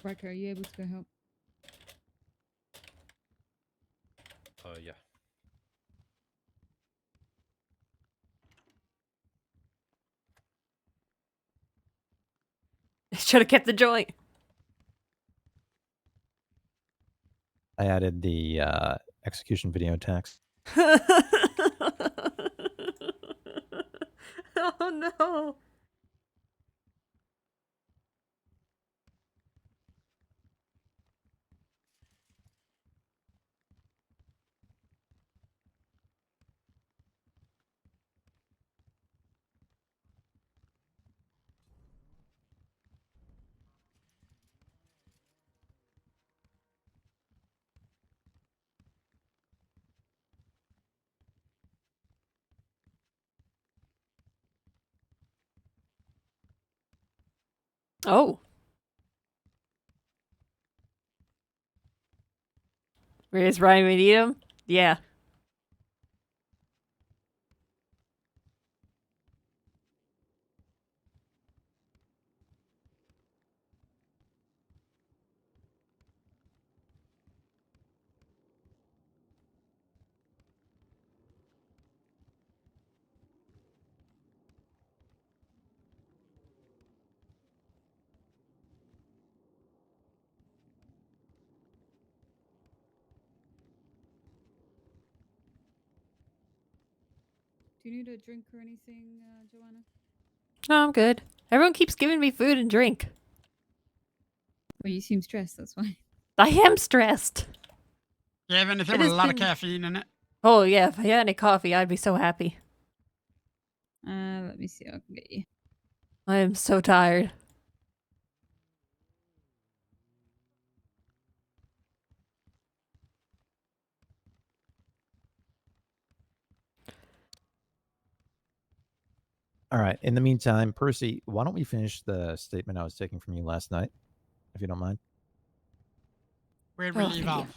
Riker, are you able to go help? Yeah. Should have kept the joint. I added the execution video text. Oh no. Oh. Where's Ryan and eat him? Yeah. Do you need a drink or anything, Joanna? No, I'm good. Everyone keeps giving me food and drink. Well, you seem stressed, that's why. I am stressed. You have anything It with a has lot of been- caffeine in it? Oh yeah, if I had any coffee, I'd be so happy. Let me see. I can get you. I am so tired. All right. In the meantime, Percy, why don't we finish the statement I was taking from you last night, if you don't mind? Where'd we Oh, leave thank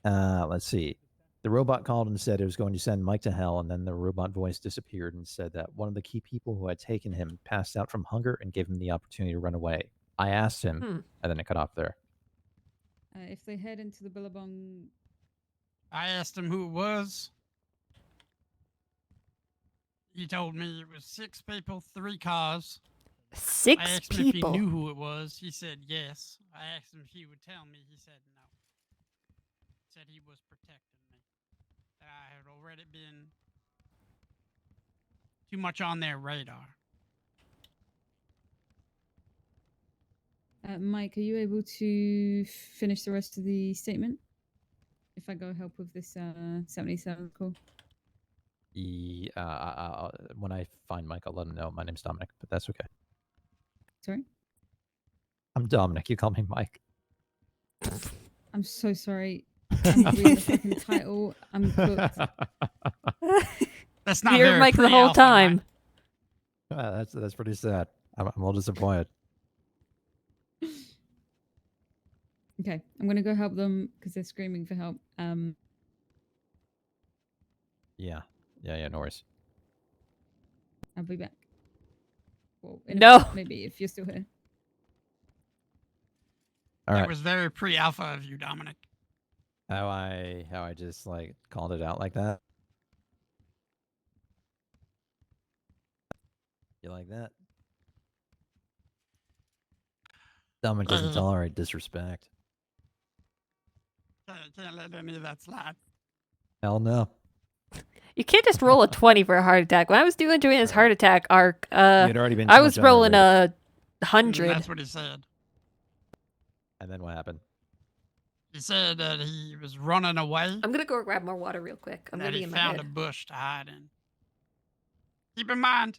you. off? Let's see. The robot called and said it was going to send Mike to hell, and then the robot voice disappeared and said that one of the key people who had taken him passed out from hunger and gave him the opportunity to run away. I asked him, and then it cut off there. If they head into the Billabong, I asked him who it was. He told me it was 6 people, 3 cars. I 6 asked him people. if he knew who it was. He said yes. I asked him if he would tell me. He said no. Said he was protecting me. That I had already been too much on their radar. Mike, are you able to finish the rest of the statement? If I go help with this 77 call. When I find Mike, I'll let him know. My name's Dominic, but that's okay. Sorry? I'm Dominic. You call me Mike. I'm so sorry. I'm reading the fucking title. I'm cooked. That's not You're very Mike the whole pre-alpha, Mike. time. That's pretty sad. I'm a little disappointed. Okay, I'm gonna go help them because they're screaming for help. Yeah, no worries. I'll be back. Well, in a No. bit, maybe if you're still here. All That right. was very pre-alpha of you, Dominic. How I just like called it out like that. You like that? Dominic doesn't tolerate disrespect. Can't let any of that slide. Hell no. You can't just roll a 20 for a heart attack. When I was doing this heart attack arc, You had already been I too was much on the rolling radar. a 100. That's what he said. And then what happened? He said that he was running away. I'm gonna go grab more water real quick. I'm that gonna be he in my found head. a bush to hide in. Keep in mind,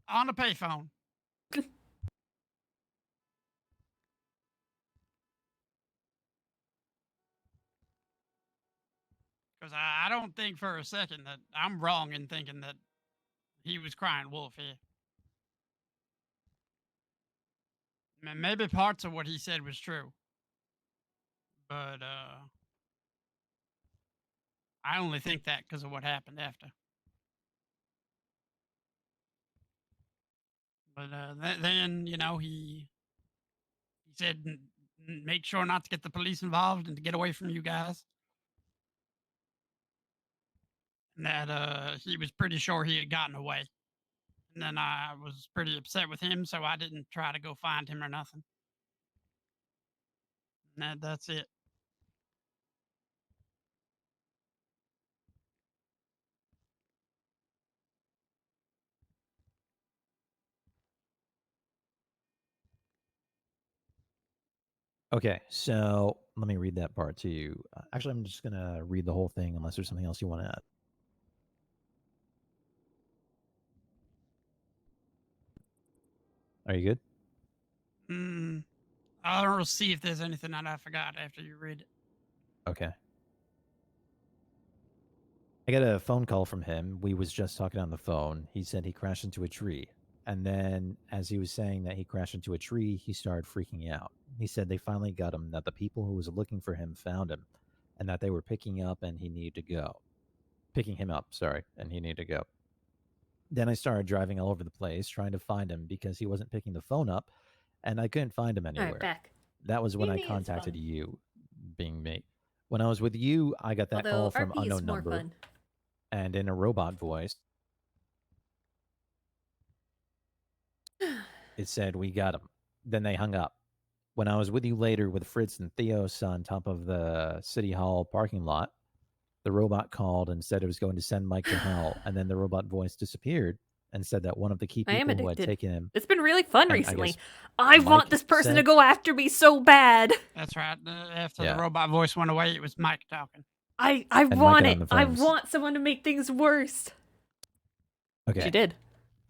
on the payphone. Because I don't think for a second that I'm wrong in thinking that he was crying wolf here. Maybe parts of what he said was true. But I only think that because of what happened after. But then, you know, he said, make sure not to get the police involved and to get away from you guys. And that he was pretty sure he had gotten away. And then I was pretty upset with him, so I didn't try to go find him or nothing. And that's it. Okay, so let me read that part to you. Actually, I'm just gonna read the whole thing unless there's something else you want to add. Are you good? I'll see if there's anything that I forgot after you read it. Okay. I got a phone call from him. We was just talking on the phone. He said he crashed into a tree. And then as he was saying that he crashed into a tree, he started freaking out. He said they finally got him, that the people who was looking for him found him, and that they were picking him up and he needed to go. And he needed to go. Then I started driving all over the place trying to find him because he wasn't picking the phone up, and I couldn't find him All anywhere. right, back. That was when I Amy is contacted fun. you, being me. When I was with you, I got that Although call from RP is unknown more number, fun. and in a robot voice, it said, "We got him." Then they hung up. When I was with you later with Fritz and Theos on top of the City Hall parking lot, the robot called and said it was going to send Mike to hell, and then the robot voice disappeared and said that one of the key I am people who had addicted. taken him, It's been really fun and I recently. guess I want Mike this person to said, go after me so bad. That's right. After Yeah. the robot voice went away, it was Mike talking. I And Mike want got it. on the I phones. want someone to make things worse. Okay. She did.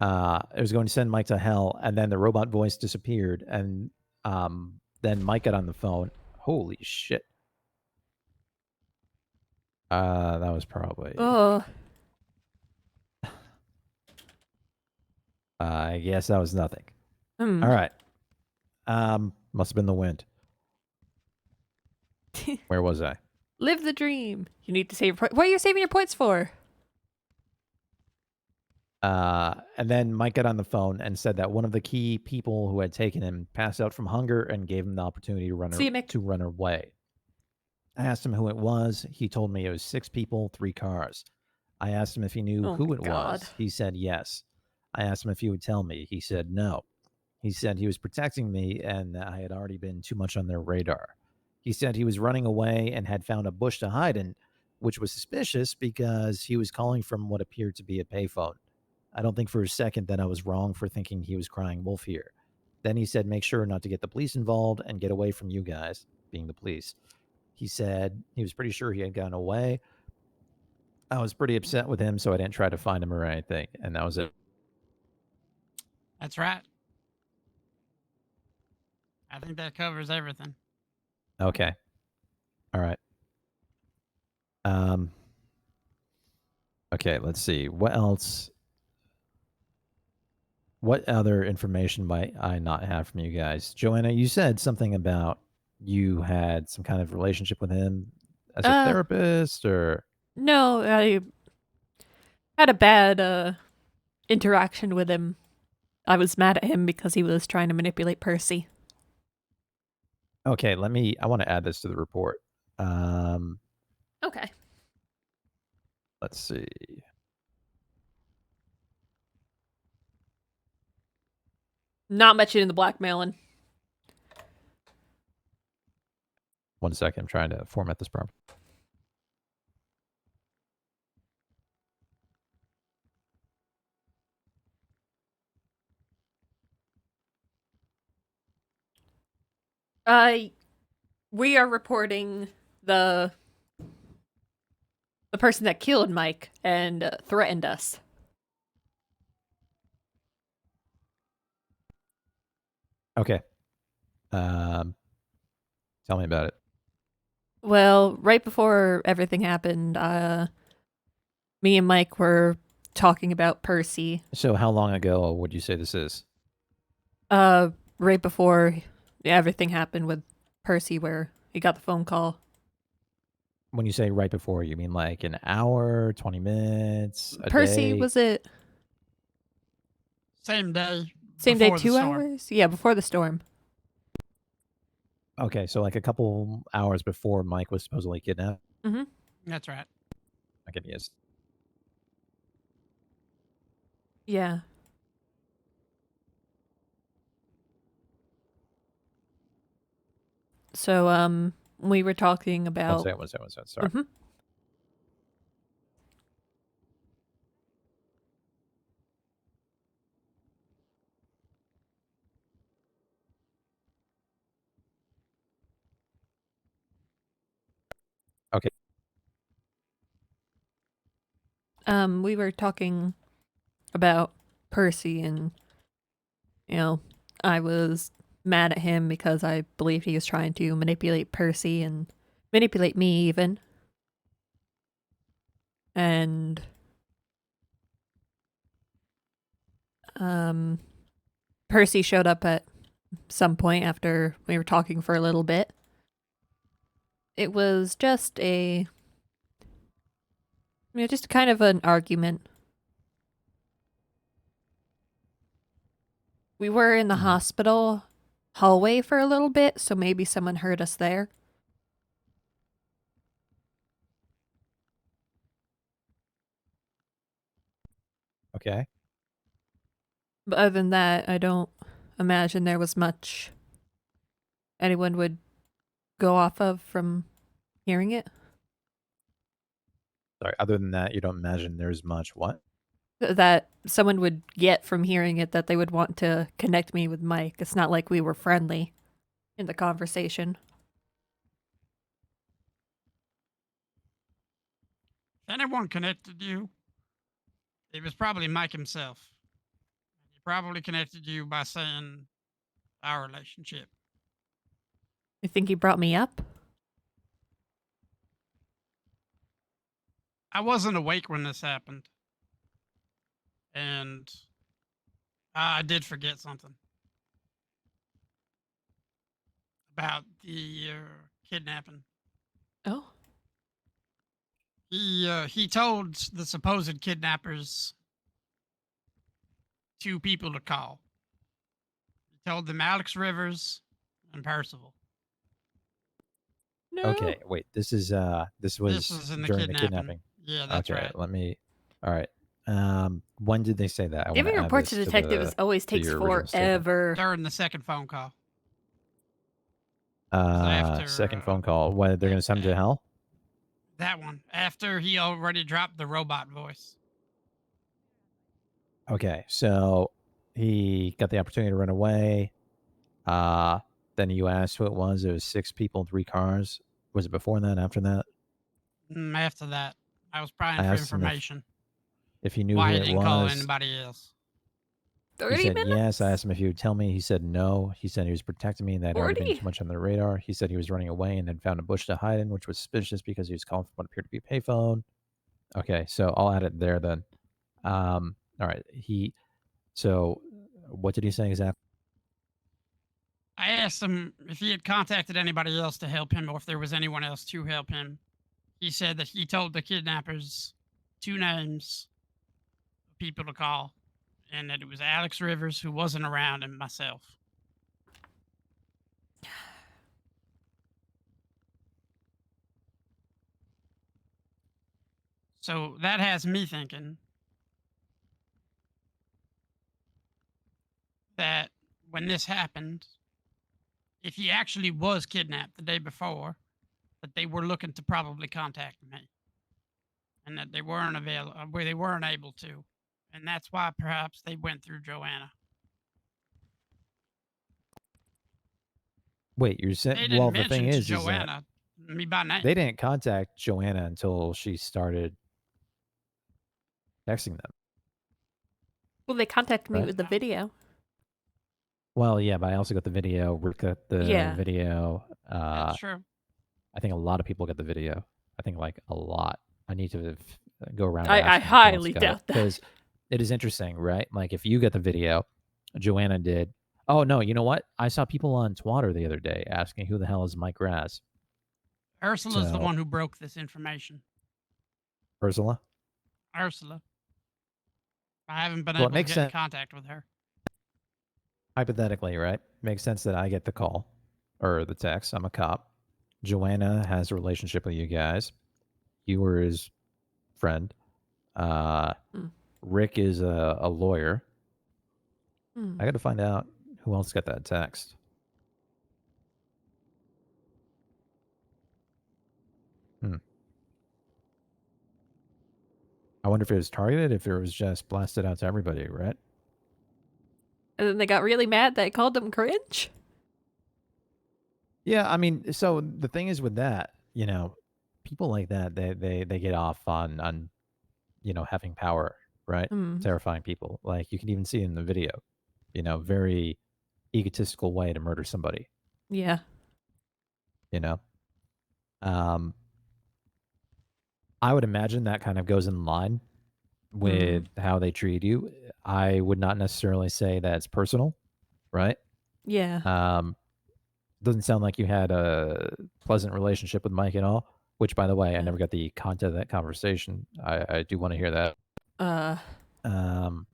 It was going to send Mike to hell, and then the robot voice disappeared, and then Mike got on the phone. Holy shit. That was probably. Oh, I guess that was nothing. All hmm. right. Must have been the wind. Where was I? Live the dream. You need to save your points. What are you saving your points for? And then Mike got on the phone and said that one of the key people who had taken him passed out from hunger and gave him the opportunity to See you, Mick. run away. I asked him who it was. He told me it was 6 people, 3 cars. I asked him if he knew Oh who my it God. was. He said yes. I asked him if he would tell me. He said no. He said he was protecting me and that I had already been too much on their radar. He said he was running away and had found a bush to hide in, which was suspicious because he was calling from what appeared to be a payphone. I don't think for a second that I was wrong for thinking he was crying wolf here. Then he said make sure not to get the police involved and get away from you guys, being the police. He said he was pretty sure he had gotten away. I was pretty upset with him, so I didn't try to find him or anything, and that was it. That's right. I think that covers everything. Okay. All right. Okay, let's see. What else? What other information might I not have from you guys? Joanna, you said something about you had some kind of relationship with him as a therapist, or No, I had a bad interaction with him. I was mad at him because he was trying to manipulate Percy. okay, I want to add this to the report. Okay. Let's see. Not mentioning the blackmailing. 1 second, I'm trying to format this properly. We are reporting the person that killed Mike and threatened us. Okay. Tell me about it. Well, right before everything happened, me and Mike were talking about Percy. So how long ago would you say this is? Right before everything happened with Percy, where he got the phone call. When you say right before, you mean like an hour, 20 minutes, a Percy, day? was it Same day. same day, before the 2 storm. hours? Yeah, before the storm. Okay, so like a couple hours before Mike was supposedly kidnapped. Mm-hmm. That's right. I can guess. Yeah. So, we were talking One about. second, one second, one second. Sorry. Mhm. Okay. We were talking about Percy, and I was mad at him because I believed he was trying to manipulate Percy and manipulate me even. And Percy showed up at some point after we were talking for a little bit. It was just just kind of an argument. We were in the Mhm. hospital hallway for a little bit, so maybe someone heard us there. Okay. But other than that, I don't imagine there was much anyone would go off of from hearing it. Sorry. Other than that, you don't imagine there's much what? That someone would get from hearing it that they would want to connect me with Mike. It's not like we were friendly in the conversation. If anyone connected you, it was probably Mike himself. He probably connected you by saying our relationship. You think he brought me up? I wasn't awake when this happened. And I did forget something about the kidnapping. Oh. He told the supposed kidnappers 2 people to call. He told them Alex Rivers and Percival. No. Okay, wait. This was This was in the during the kidnapping. kidnapping. Yeah, that's Okay, right. let me. All right. When did they say that? I want Giving to add reports this to detectives always to takes your original statement. forever. During the second phone call. after, Second phone call. What, they're going to send him to hell? That one. After he already dropped the robot voice. Okay, so he got the opportunity to run away. Then you asked who it was. It was 6 people, 3 cars. Was it before that? After that? After that, I was prying I for asked him information. if he knew Why who he it didn't call was. anybody else. He 30 said minutes? yes. I asked him if he would tell me. He said no. He said he was protecting me and that had already been 40? too much on the radar. He said he was running away and had found a bush to hide in, which was suspicious because he was calling from what appeared to be a payphone. Okay, so I'll add it there then. All right. So what did he say exactly? I asked him if he had contacted anybody else to help him or if there was anyone else to help him. He said that he told the kidnappers 2 names of people to call and that it was Alex Rivers, who wasn't around, and myself. So that has me thinking that when this happened, if he actually was kidnapped the day before, that they were looking to probably contact me, and that they weren't where they weren't able to, and that's why perhaps they went through Joanna. Wait, you They said, didn't well, the mention thing to is that Joanna me by name. they didn't contact Joanna until she started texting them. Well, they contacted me Right. with the video. Well, yeah, but I also got the video. Rick got the Yeah. video. That's true. I think a lot of people get the video. I think like a lot. I need to go around. I highly doubt that. Because it is interesting, right? Like if you get the video, Joanna did. Oh no, you know what? I saw people on Twitter the other day asking who the hell is Mike Raz. Ursula's the So- one who broke this information. Ursula. Ursula. I haven't been Well, it able to makes get in sense. contact with her. Hypothetically, right? Makes sense that I get the call or the text. I'm a cop. Joanna has a relationship with you guys. You were his friend. Hmm. Rick is a lawyer. Hmm. I got to find out who else got that text. I wonder if it was targeted, if it was just blasted out to everybody, right? And then they got really mad that I called them cringe. Yeah, I mean, so the thing is with that, you know, people like that, they get off on you know, having power, right? Hmm. Terrifying people. Like you can even see it in the video. You know, very egotistical way to murder somebody, Yeah. you know? I would imagine that kind of goes in line with how they treat you. I would not necessarily say that it's personal, right? Yeah. Doesn't sound like you had a pleasant relationship with Mike at all. Which, by the way, I Yeah. never got the content of that conversation. I do want to hear that. That I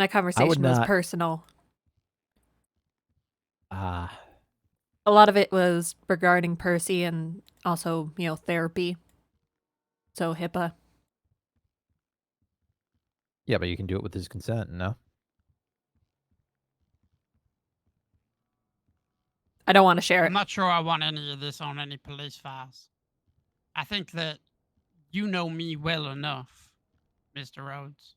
conversation would was not. personal. Ah, A lot of it was regarding Percy and also, therapy. So HIPAA. yeah, but you can do it with his consent, no? I don't want to share I'm it. not sure I want any of this on any police files. I think that you know me well enough, Mr. Rhodes,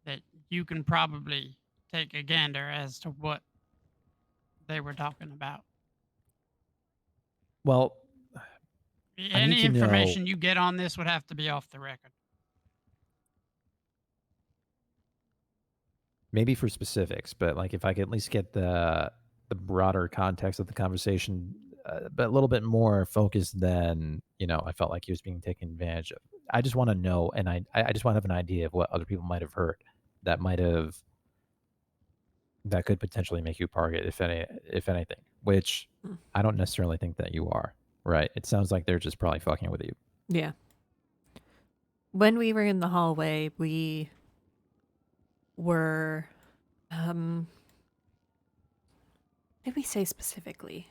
that you can probably take a gander as to what they were talking about. Well, I need Any to know. information you get on this would have to be off the record. Maybe for specifics, but like if I could at least get the broader context of the conversation, but a little bit more focused than I felt like he was being taken advantage of. I just want to know, and I just want to have an idea of what other people might have heard that could potentially make you a target, if anything. Which I don't necessarily think that you are. Right? It sounds like they're just probably fucking with you. Yeah. When we were in the hallway, we were what did we say specifically?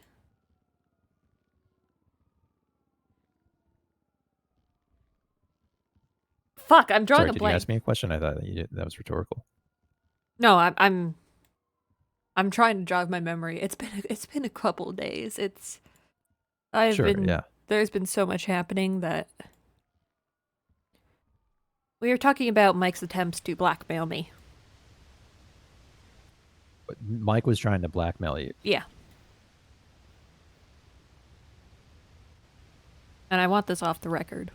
Fuck, I'm drawing Sorry, a did blank. you ask me a question? I thought that was rhetorical. No, I'm trying to jog my memory. It's been a couple days. There's been so much happening that we were talking about Mike's attempts to blackmail me. But Mike was trying to blackmail you. Yeah. And I want this off the record.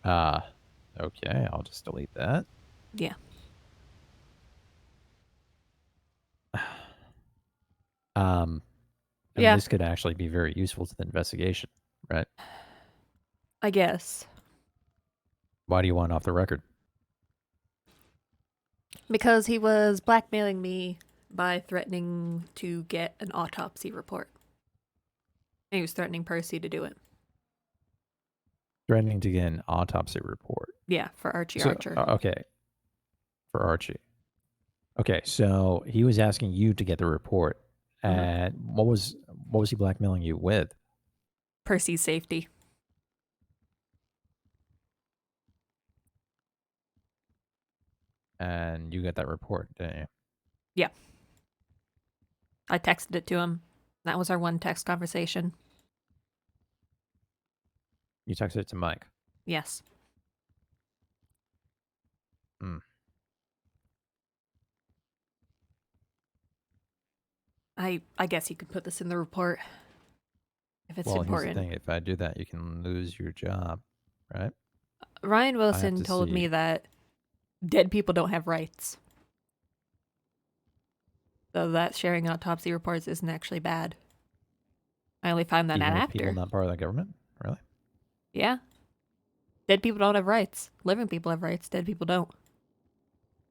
Okay, I'll just delete that. Yeah. And Yeah. this could actually be very useful to the investigation, right? I guess. Why do you want it off the record? Because he was blackmailing me by threatening to get an autopsy report. And he was threatening Percy to do it. Threatening to get an autopsy report. Yeah, for Archie So, Archer. okay. For Archie. Okay, so he was asking you to get the report. And what was he blackmailing you with? Percy's safety. And you got that report, didn't you? Yeah. I texted it to him. That was our one text conversation. You texted it to Mike. Yes. I guess you could put this in the report if it's important. Here's the thing. If I do that, you can lose your job, right? Ryan Wilson told me that dead people don't have rights. So that sharing autopsy reports isn't actually bad. I only found that Even out with after. people not part of the government? Really? Yeah. Dead people don't have rights. Living people have rights. Dead people don't.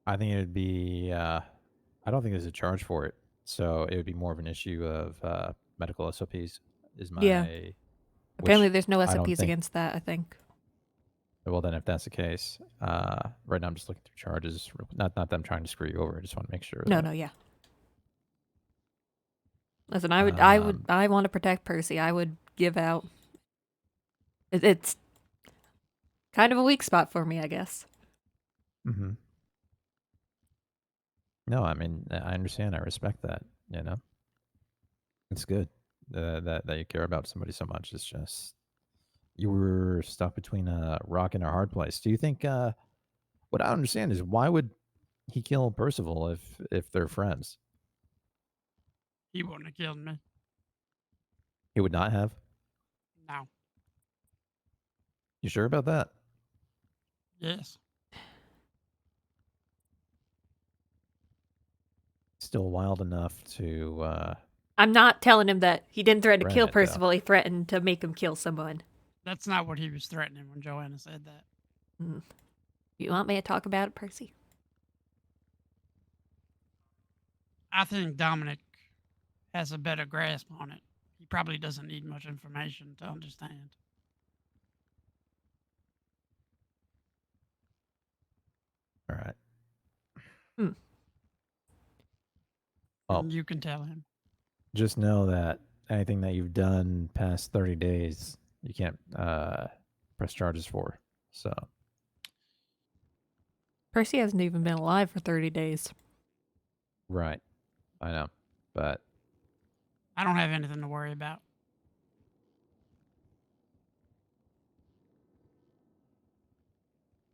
I think it would be. I don't think there's a charge for it, so it would be more of an issue of medical SOPs. Is Yeah. my Apparently which there's no I don't SOPs think. against that, I think. Well, then, if that's the case, right now I'm just looking through charges. Not that I'm trying to screw you over. I just want to make sure No, that. no, yeah. Listen, Um, I want to protect Percy. I would give out. It's kind of a weak spot for me, I guess. hmm No, I mean I understand. I respect that. You know, it's good that you care about somebody so much. It's just you were stuck between a rock and a hard place. Do you think? What I don't understand is why would he kill Percival if they're friends? He wouldn't have killed me. He would not have. No. You sure about that? Yes. Still wild enough to I'm not telling him that he didn't threaten to threaten kill it, though. Percival. He threatened to make him kill someone. That's not what he was threatening when Joanna said that. Mm. You want me to talk about it, Percy? I think Dominic has a better grasp on it. He probably doesn't need much information to understand. All right. Hmm. Well, And you can tell him. just know that anything that you've done past 30 days, you can't press charges for. So, Percy hasn't even been alive for 30 days. right. I know. But I don't have anything to worry about.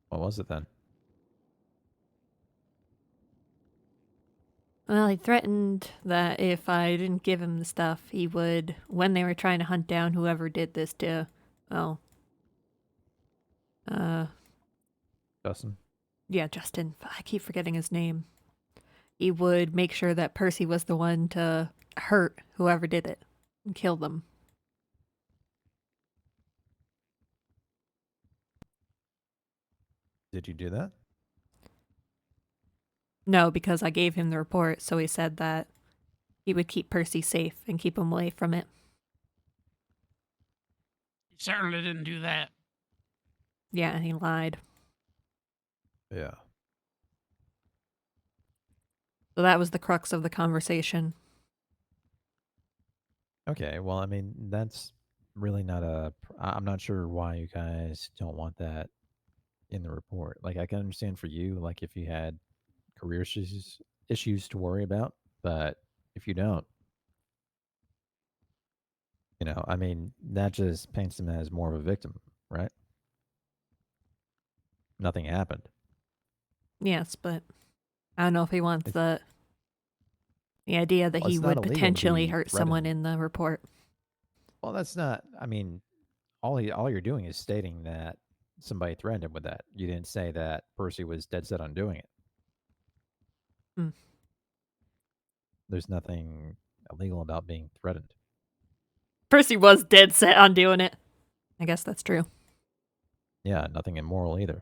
what was it then? Well, he threatened that if I didn't give him the stuff, he would, when they were trying to hunt down whoever did this to, well, Justin? yeah, Justin. I keep forgetting his name. He would make sure that Percy was the one to hurt whoever did it and kill them. Did you do that? No, because I gave him the report, so he said that he would keep Percy safe and keep him away from it. He certainly didn't do that. Yeah, and he lied. Yeah. So that was the crux of the conversation. Okay. Well, I mean, that's really not I'm not sure why you guys don't want that in the report. Like, I can understand for you, like, if you had career issues to worry about, but if you don't, I mean, that just paints him as more of a victim, right? Nothing happened. Yes, but I don't know if he wants It's, the idea that well, he it's not would illegal to potentially be hurt someone threatened. in the report. Well, that's not. I mean, all you're doing is stating that somebody threatened him with that. You didn't say that Percy was dead set on doing it. Hmm. There's nothing illegal about being threatened. Percy was dead set on doing it. I guess that's true. Yeah, nothing immoral either.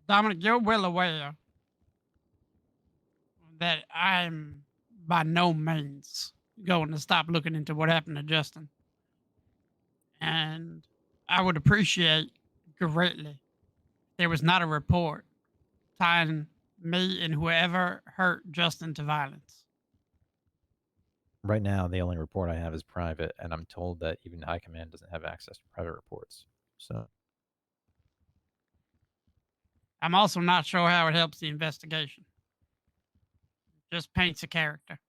Dominic, you're well aware that I'm by no means going to stop looking into what happened to Justin. And I would appreciate greatly if there was not a report tying me and whoever hurt Justin to violence. Right now, the only report I have is private, and I'm told that even High Command doesn't have access to private reports. So, I'm also not sure how it helps the investigation. Just paints a character.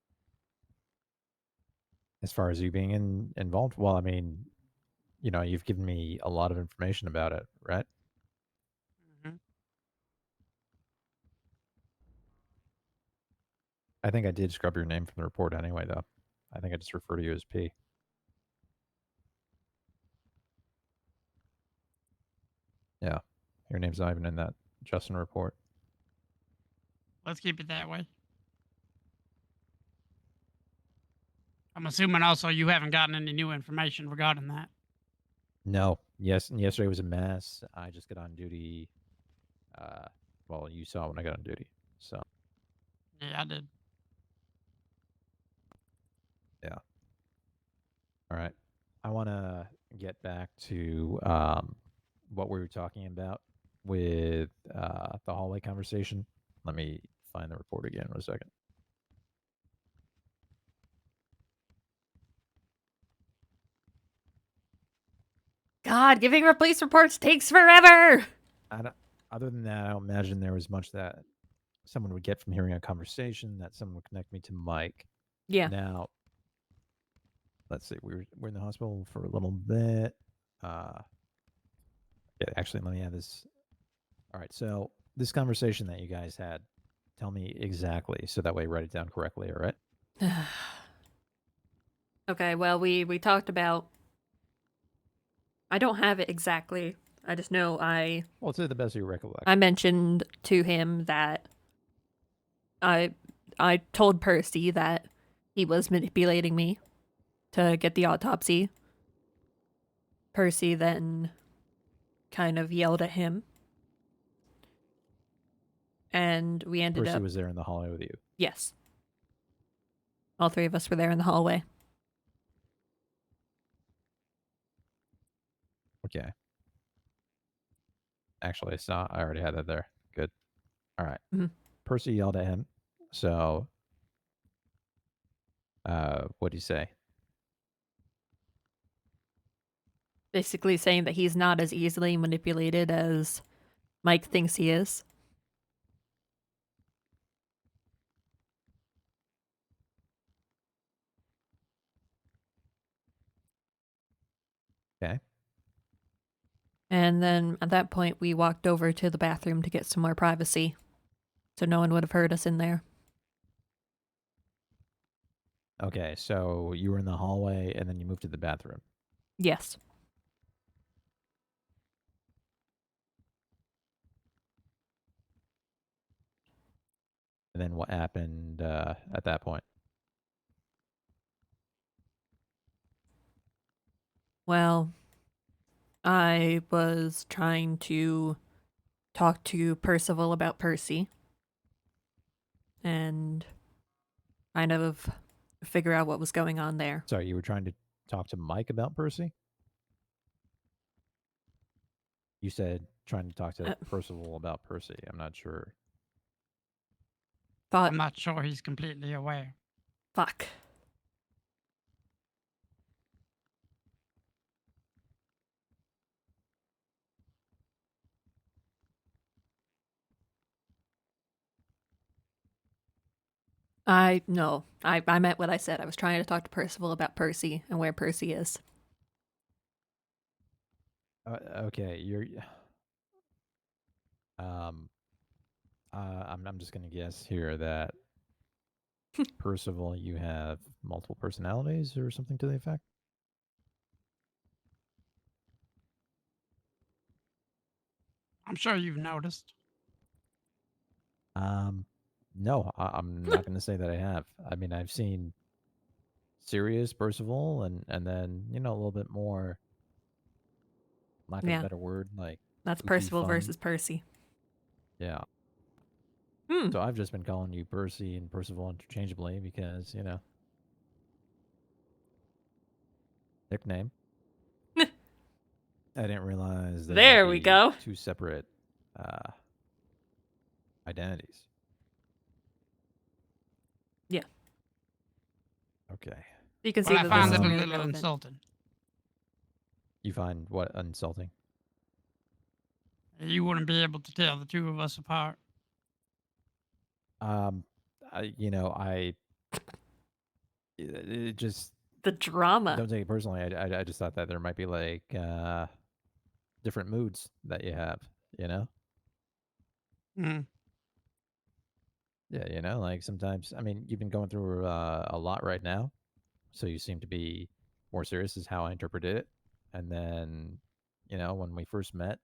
as far as you being involved, well, I mean, you've given me a lot of information about it, right? Mm-hmm. I think I did scrub your name from the report anyway, though. I think I just refer to you as P. Yeah. Your name's not even in that Justin report. Let's keep it that way. I'm assuming also you haven't gotten any new information regarding that. No. Yes. Yesterday was a mess. I just got on duty. Well, you saw when I got on duty. So Yeah, I did. all right. I want to get back to what we were talking about with the hallway conversation. Let me find the report again. 1 second. God, giving police reports takes forever. I don't, other than that, I don't imagine there was much that someone would get from hearing a conversation that someone would connect me to Mike. Yeah. Now, let's see. We're in the hospital for a little bit. Yeah, actually, let me have this. All right. So this conversation that you guys had, tell me exactly, so that way I write it down correctly. All right. Okay, well, we talked about. I don't have it exactly. I just know Well, to the best of your recollection. I mentioned to him that I told Percy that he was manipulating me to get the autopsy. Percy then kind of yelled at him. And we ended Percy up was there in the hallway with you. Yes. All three of us were there in the hallway. Okay. Actually, it's not. I already had that there. Good. All right. Mhm. Percy yelled at him. So, what'd he say? Basically saying that he's not as easily manipulated as Mike thinks he is. Okay. And then at that point, we walked over to the bathroom to get some more privacy. So no one would have heard us in there. Okay. So you were in the hallway, and then you moved to the bathroom. Yes. And then what happened at that point? Well, I was trying to talk to Percival about Percy. And kind of figure out what was going on there. Sorry, you were trying to talk to Mike about Percy? You said trying to talk to Percival about Percy. I'm not sure. Thought, I'm not sure he's completely aware. fuck. No, I meant what I said. I was trying to talk to Percival about Percy and where Percy is. Okay, you're. I'm just gonna guess here that Percival, you have multiple personalities or something to the effect. I'm sure you've noticed. No, I'm not gonna say that I have. I mean, I've seen serious Percival, and then a little bit more. Lack of a Yeah. better word, like That's goofy Percival fun. versus Percy. Yeah. Hmm. So I've just been calling you Percy and Percival interchangeably because nickname. I didn't realize they There might we be go. two separate identities. Yeah. Okay. You can Well, see I that found this it is a really little relevant. insulting. You find what insulting? You wouldn't be able to tell the two of us apart. It just The drama. don't take it personally. I just thought that there might be like different moods that you have. Mm. Yeah, like sometimes. I mean, you've been going through a lot right now, so you seem to be more serious, is how I interpreted it. And then, when we first met,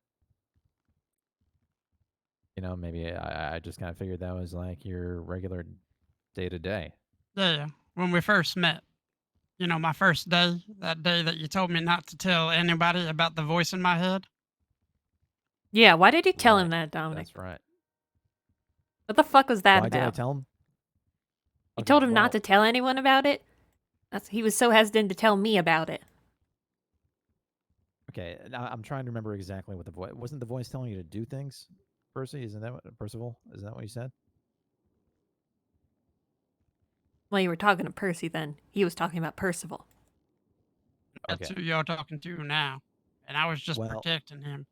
You know, maybe I just kind of figured that was like your regular day to day. Yeah, when we first met. You know, my first day, that day that you told me not to tell anybody about the voice in my head. Yeah, why did you tell him Right, that, Dominic? That's right. What the fuck was that Why did I about? tell him? You Okay, told him not well, to tell anyone about it? He was so hesitant to tell me about it. okay. Now I'm trying to remember exactly what the voice wasn't. The voice telling you to do things. Percy, isn't that what, Percival? Isn't that what you said? Well, you were talking to Percy then. He was talking about Percival. That's Okay. who you're talking to now. And I was just Well, protecting him.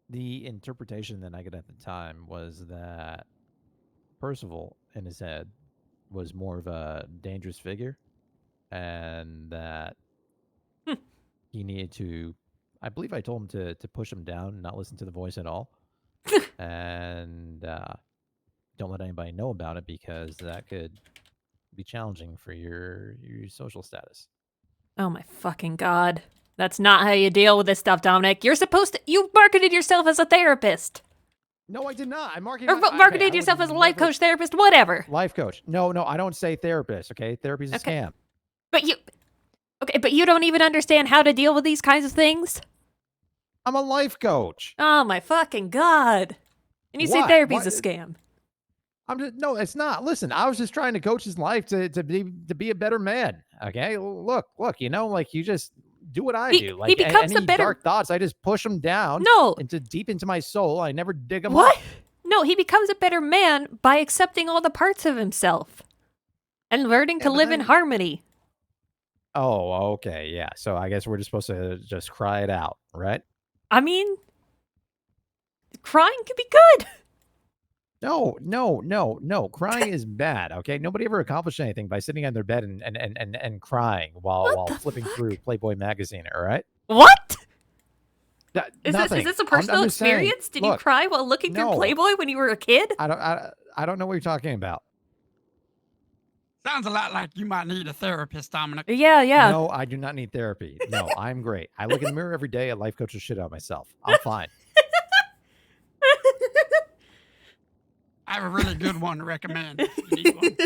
the interpretation that I got at the time was that Percival, in his head, was more of a dangerous figure, and that Hmm. he needed to. I believe I told him to push him down, and not listen to the voice at all, and don't let anybody know about it because that could be challenging for your social status. Oh my fucking god. That's not how you deal with this stuff, Dominic. You're supposed to. You marketed yourself as a therapist. No, I did not. I marketed. Or marketed yourself as a life coach, therapist, whatever. Life coach. No, I don't say therapist. Okay, therapy's a Okay. scam. But you. Okay, but you don't even understand how to deal with these kinds of things? I'm a life coach. Oh my fucking god. And you say What? therapy's What? a scam. I'm just no, it's not. Listen, I was just trying to coach his life to be a better man. Okay, look, you know, like you just do what I do. Like becomes the any better- dark thoughts, I just push them down. No. Deep into my soul. I never dig them What? up. No, he becomes a better man by accepting all the parts of himself and learning to Yeah, but live in then- harmony. Oh, okay, yeah. So I guess we're just supposed to just cry it out, right? I mean, crying can be good. No. Crying is bad. Okay, nobody ever accomplished anything by sitting on their bed and crying What while the flipping fuck? through Playboy magazine. All right. What? Is Nothing. this a I'm personal just saying, experience? Did you look, cry while looking through no. Playboy when you were a kid? I don't know what you're talking about. Sounds a lot like you might need a therapist, Dominic. Yeah. No, I do not need therapy. No, I'm great. I look in the mirror every day. I life coach the shit out of myself. I'm fine. I have a really good one to recommend. If you need one.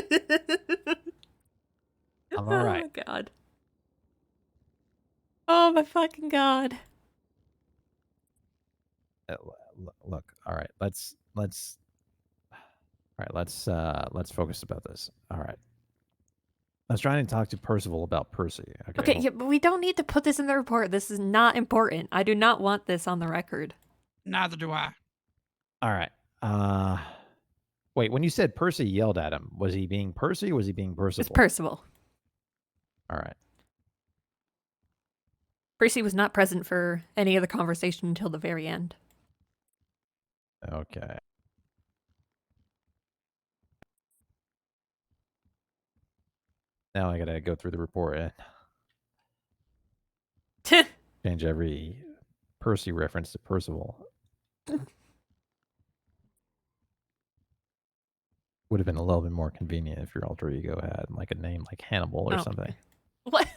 I'm all right. Oh my god. Oh my fucking god. Look. All right. Let's focus about this. All right. I was trying to talk to Percival about Percy. Okay, well, yeah, but we don't need to put this in the report. This is not important. I do not want this on the record. Neither do I. All right. Wait. When you said Percy yelled at him, was he being Percy? Or was he being Percival? It's Percival. All right. Percy was not present for any of the conversation until the very end. Okay. Now I gotta go through the report and change every Percy reference to Percival. Would have been a little bit more convenient if your alter ego had like a name like Hannibal or Oh, something. What?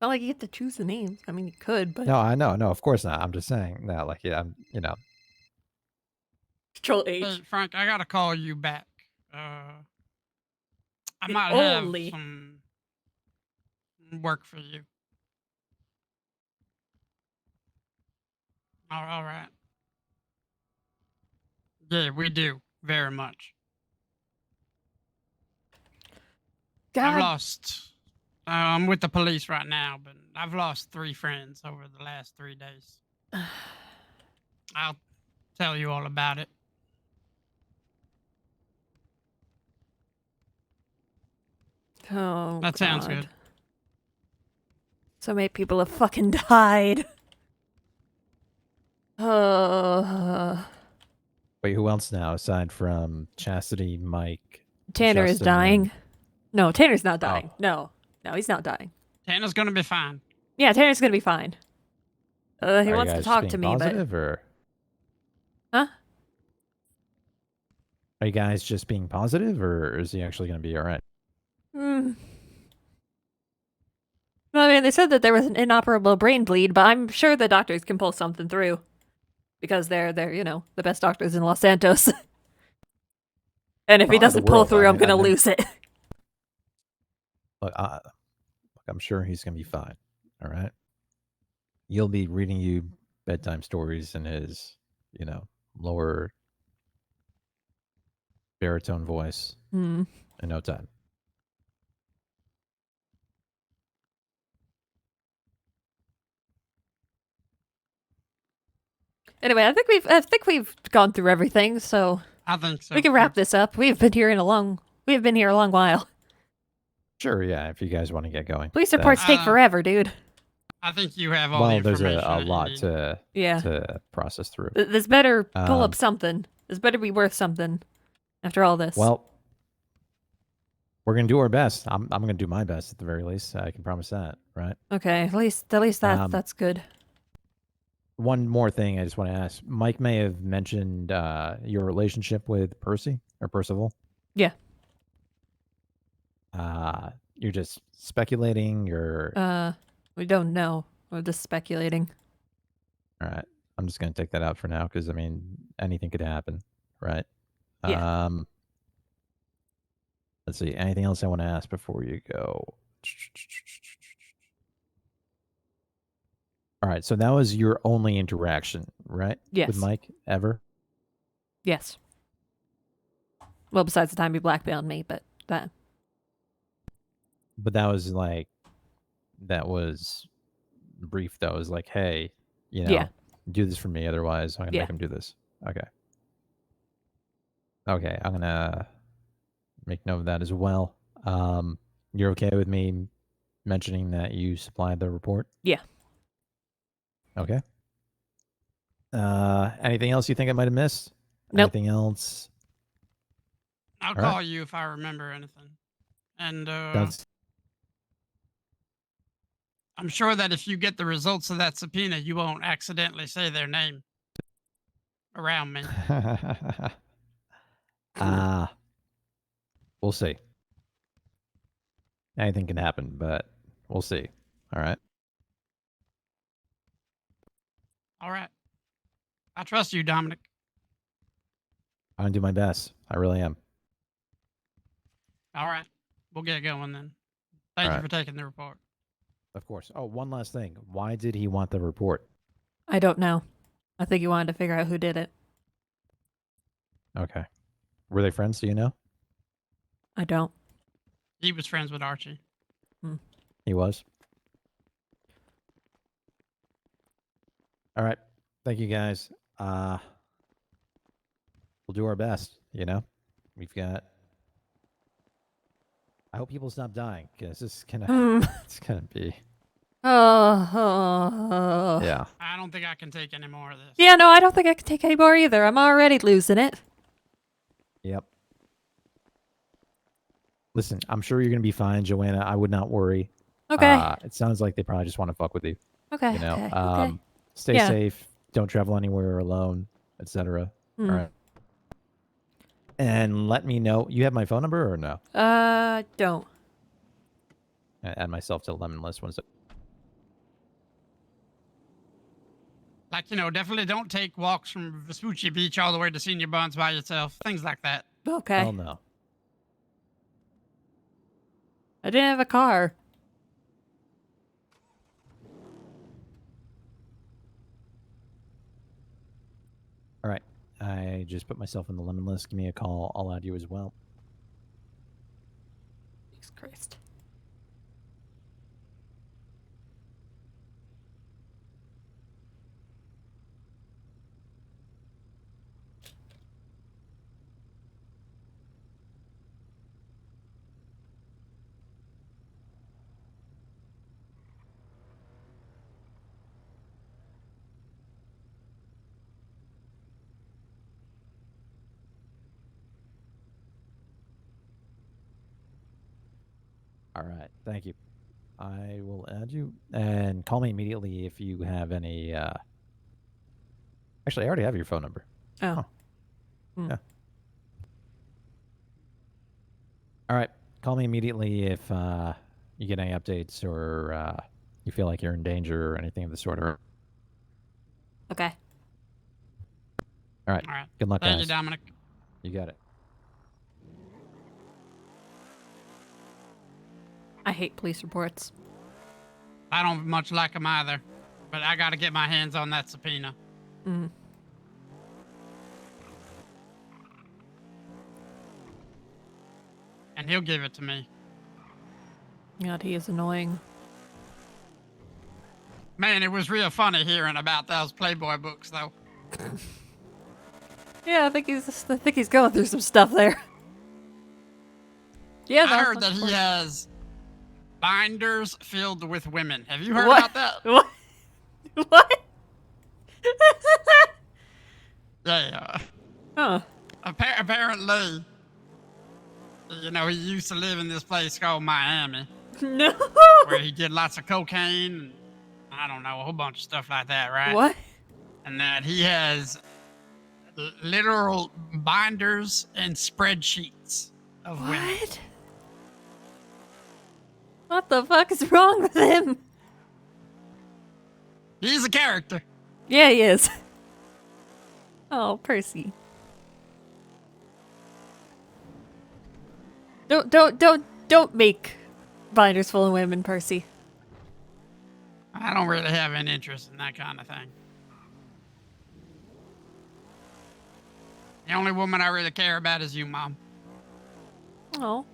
Not like you get to choose the names. I mean, you could, but No, I know. No, of course not. I'm just saying that, like, yeah, I'm, you know. Control Hey, H. Frank, I gotta call you back. I The might only- have some work for you. All right. Yeah, we do very much. I've God. lost. I'm with the police right now, but I've lost 3 friends over the last 3 days. I'll tell you all about it. Oh, That sounds God. good. So many people have fucking died. Wait, who else now aside from Chastity, Mike? Tanner is Justin, dying. and- No, Tanner's not dying. Oh. No, he's not dying. Tana's gonna be fine. Yeah, Tanner's gonna be fine. He Are you wants to guys talk being to me, positive, or Huh? are you guys just being positive, or is he actually going to be all right? but Well, I mean, they said that there was an inoperable brain bleed, but I'm sure the doctors can pull something through. Because they're, you know, the best doctors in Los Santos. And if he Probably the doesn't pull world. through, I'm gonna I've never- lose it. Look, I'm sure he's gonna be fine. All right. He'll be reading you bedtime stories in his, you know, lower baritone voice Hmm. in no time. Anyway, I think we've gone through everything, so I think so. we can wrap this up. We've been here a long while. Sure, yeah. If you guys want to get going, Police reports take Uh, forever, dude. I think you have all the well, there's information a that you lot need. Yeah. to process through. This better pull up Um, something. This better be worth something after all this. Well, we're gonna do our best. I'm gonna do my best at the very least. I can promise that, right? okay, at least that um, that's good. One more thing I just want to ask. Mike may have mentioned your relationship with Percy or Percival. Yeah. You're just speculating. We don't know. We're just speculating. All right. I'm just gonna take that out for now because I mean anything could happen, right? Yeah. Let's see. Anything else I want to ask before you go? All right. So that was your only interaction, right? Yes. With Mike ever? Yes. Well, besides the time he blackmailed me, but that. But that was like, that was brief. That was like, hey, you know, Yeah. do this for me. Otherwise, I'm going to Yeah. make him do this. Okay. Okay. I'm going to make note of that as well. You're okay with me mentioning that you supplied the report? Yeah. Okay. Anything else you think I might have missed? Nope. Anything else? I'll All right. call you if I remember anything. And That's I'm sure that if you get the results of that subpoena, you won't accidentally say their name around me. we'll see. Anything can happen, but we'll see. All right. All right. I trust you, Dominic. I'm gonna do my best. I really am. All right. We'll get going then. Thank All you right. for taking the report. Of course. Oh, one last thing. Why did he want the report? I don't know. I think he wanted to figure out who did it. Okay. Were they friends? Do you know? I don't. He was friends with Archie. He was. All right. Thank you guys. We'll do our best. You know, we've got. I hope people stop dying because this is gonna. It's gonna be. Oh. Yeah. I don't think I can take any more of this. Yeah, no, I don't think I can take any more either. I'm already losing it. Yep. Listen, I'm sure you're gonna be fine, Joanna. I would not worry. Okay. It sounds like they probably just want to fuck with you. Okay. You know. Okay. Stay Yeah. safe. Don't travel anywhere alone, etc. Hmm. All right. And let me know. You have my phone number or no? Don't. Add myself to the lemon list. Once. Like, definitely don't take walks from Vespucci Beach all the way to Senior Buns by yourself. Things like that. Okay. Hell no. I didn't have a car. All right. I just put myself in the lemon list. Give me a call. I'll add you as well. Jesus Christ. All right. Thank you. I will add you and call me immediately if you have any. Actually, I already have your phone number. Oh. Huh. Hmm. Yeah. All right. Call me immediately if you get any updates or you feel like you're in danger or anything of the sort. Or Okay. all right. All right. Good luck, Thank guys. you, Dominic. You got it. I hate police reports. I don't much like him either, but I got to get my hands on that subpoena. Mm. And he'll give it to me. God, he is annoying. Man, it was real funny hearing about those Playboy books, though. Yeah, I think he's going through some stuff there. Yeah, I heard that he has binders filled with women. Have you heard What? about that? What? What? Yeah. Huh. Apparently, you know, he used to live in this place called Miami, No. where he did lots of cocaine and, I don't know, a whole bunch of stuff like that, right? What? And that he has literal binders and spreadsheets of women. What? What the fuck is wrong with him? He's a character. Yeah, he is. Oh, Percy. Don't make binders full of women, Percy. I don't really have an interest in that kind of thing. The only woman I really care about is you, Mom. Oh.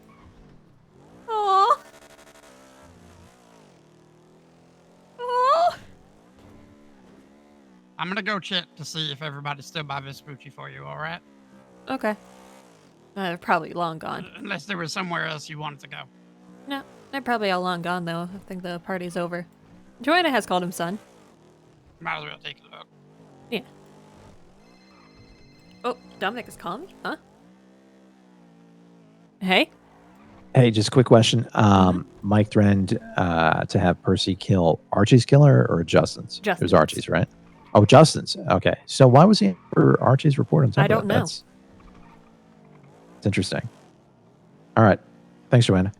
Oh. Oh. I'm gonna go check to see if everybody's still by Vespucci for you, all right? Okay. They're probably long gone. Unless there was somewhere else you wanted to go. No, they're probably all long gone, though. I think the party's over. Joanna has called him son. Might as well take a look. Yeah. Oh, Dominic is calling me? Huh? Hey? Hey, just a quick question. Mike threatened to have Percy kill Archie's killer or Justin's? It was Justin's. Archie's, right? Oh, Justin's. Okay. So why was he for Archie's report on top I of don't that? know. That's interesting. All right. Thanks, Joanna.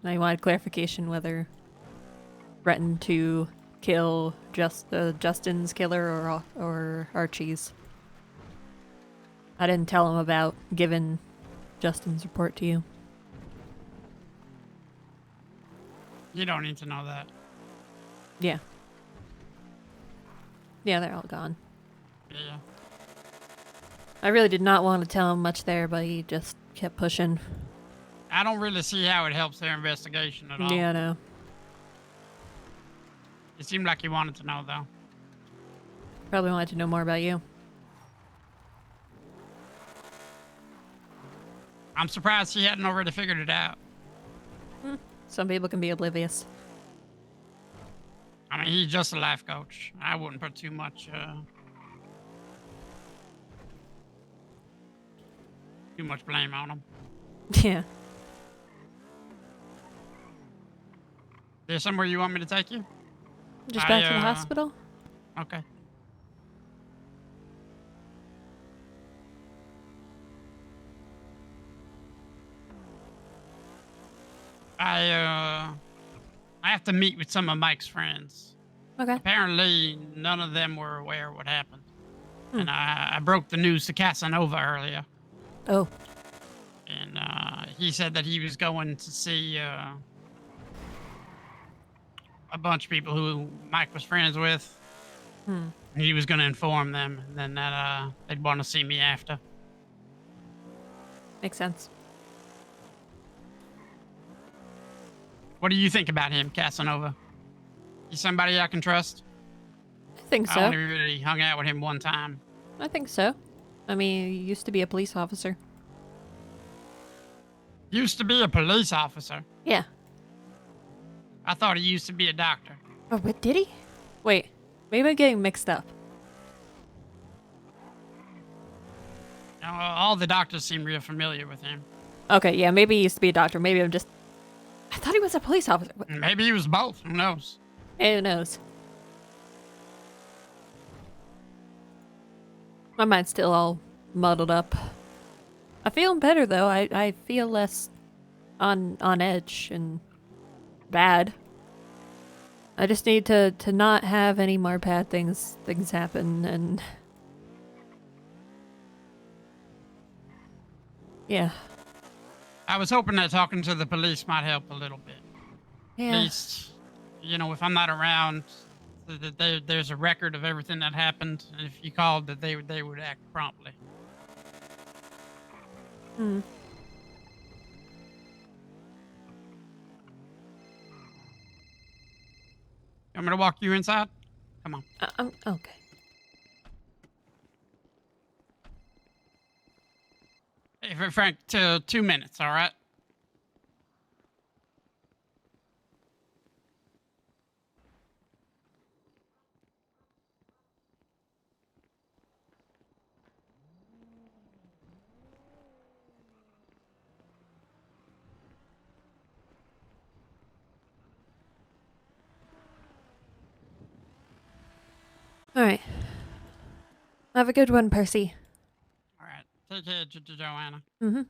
I wanted clarification whether threatened to kill Justin's killer or Archie's. I didn't tell him about giving Justin's report to you. You don't need to know that. Yeah. Yeah, they're all gone. Yeah. I really did not want to tell him much there, but he just kept pushing. I don't really see how it helps their investigation at all. Yeah, I know. It seemed like he wanted to know, though. Probably wanted to know more about you. I'm surprised he hadn't already figured it out. Some people can be oblivious. I mean, he's just a life coach. I wouldn't put too much blame on him. Yeah. There's somewhere you want me to take you? Just back to the hospital? Okay. I have to meet with some of Mike's friends. Okay. Apparently, none of them were aware of what happened. Hmm. And I broke the news to Casanova earlier. Oh. And he said that he was going to see a bunch of people who Mike was friends with. Hmm. And he was going to inform them, and then that they'd want to see me after. Makes sense. What do you think about him, Casanova? He's somebody I can trust? I think I so. only really hung out with him one time. I think so. I mean, he used to be a police officer. Used to be a police officer. Yeah. I thought he used to be a doctor. Oh, but did he? Wait. Maybe I'm getting mixed up. You know, all the doctors seem real familiar with him. Okay, yeah, maybe he used to be a doctor. Maybe I'm just... I thought he was a police officer. Maybe he was both. Who knows? Who knows? My mind's still all muddled up. I'm feeling better, though. I feel less on edge and bad. I just need to not have any more bad things happen, and yeah. I was hoping that talking to the police might help a little bit. At Yeah. least, you know, if I'm not around, so that there's a record of everything that happened. And if you called, that they would act promptly. Hmm. You want me to walk you inside? Come on. Okay. Hey, Frank, 2 minutes, all right? All right. Have a good one, Percy. All right. Take care, Joanna. Mm-hmm.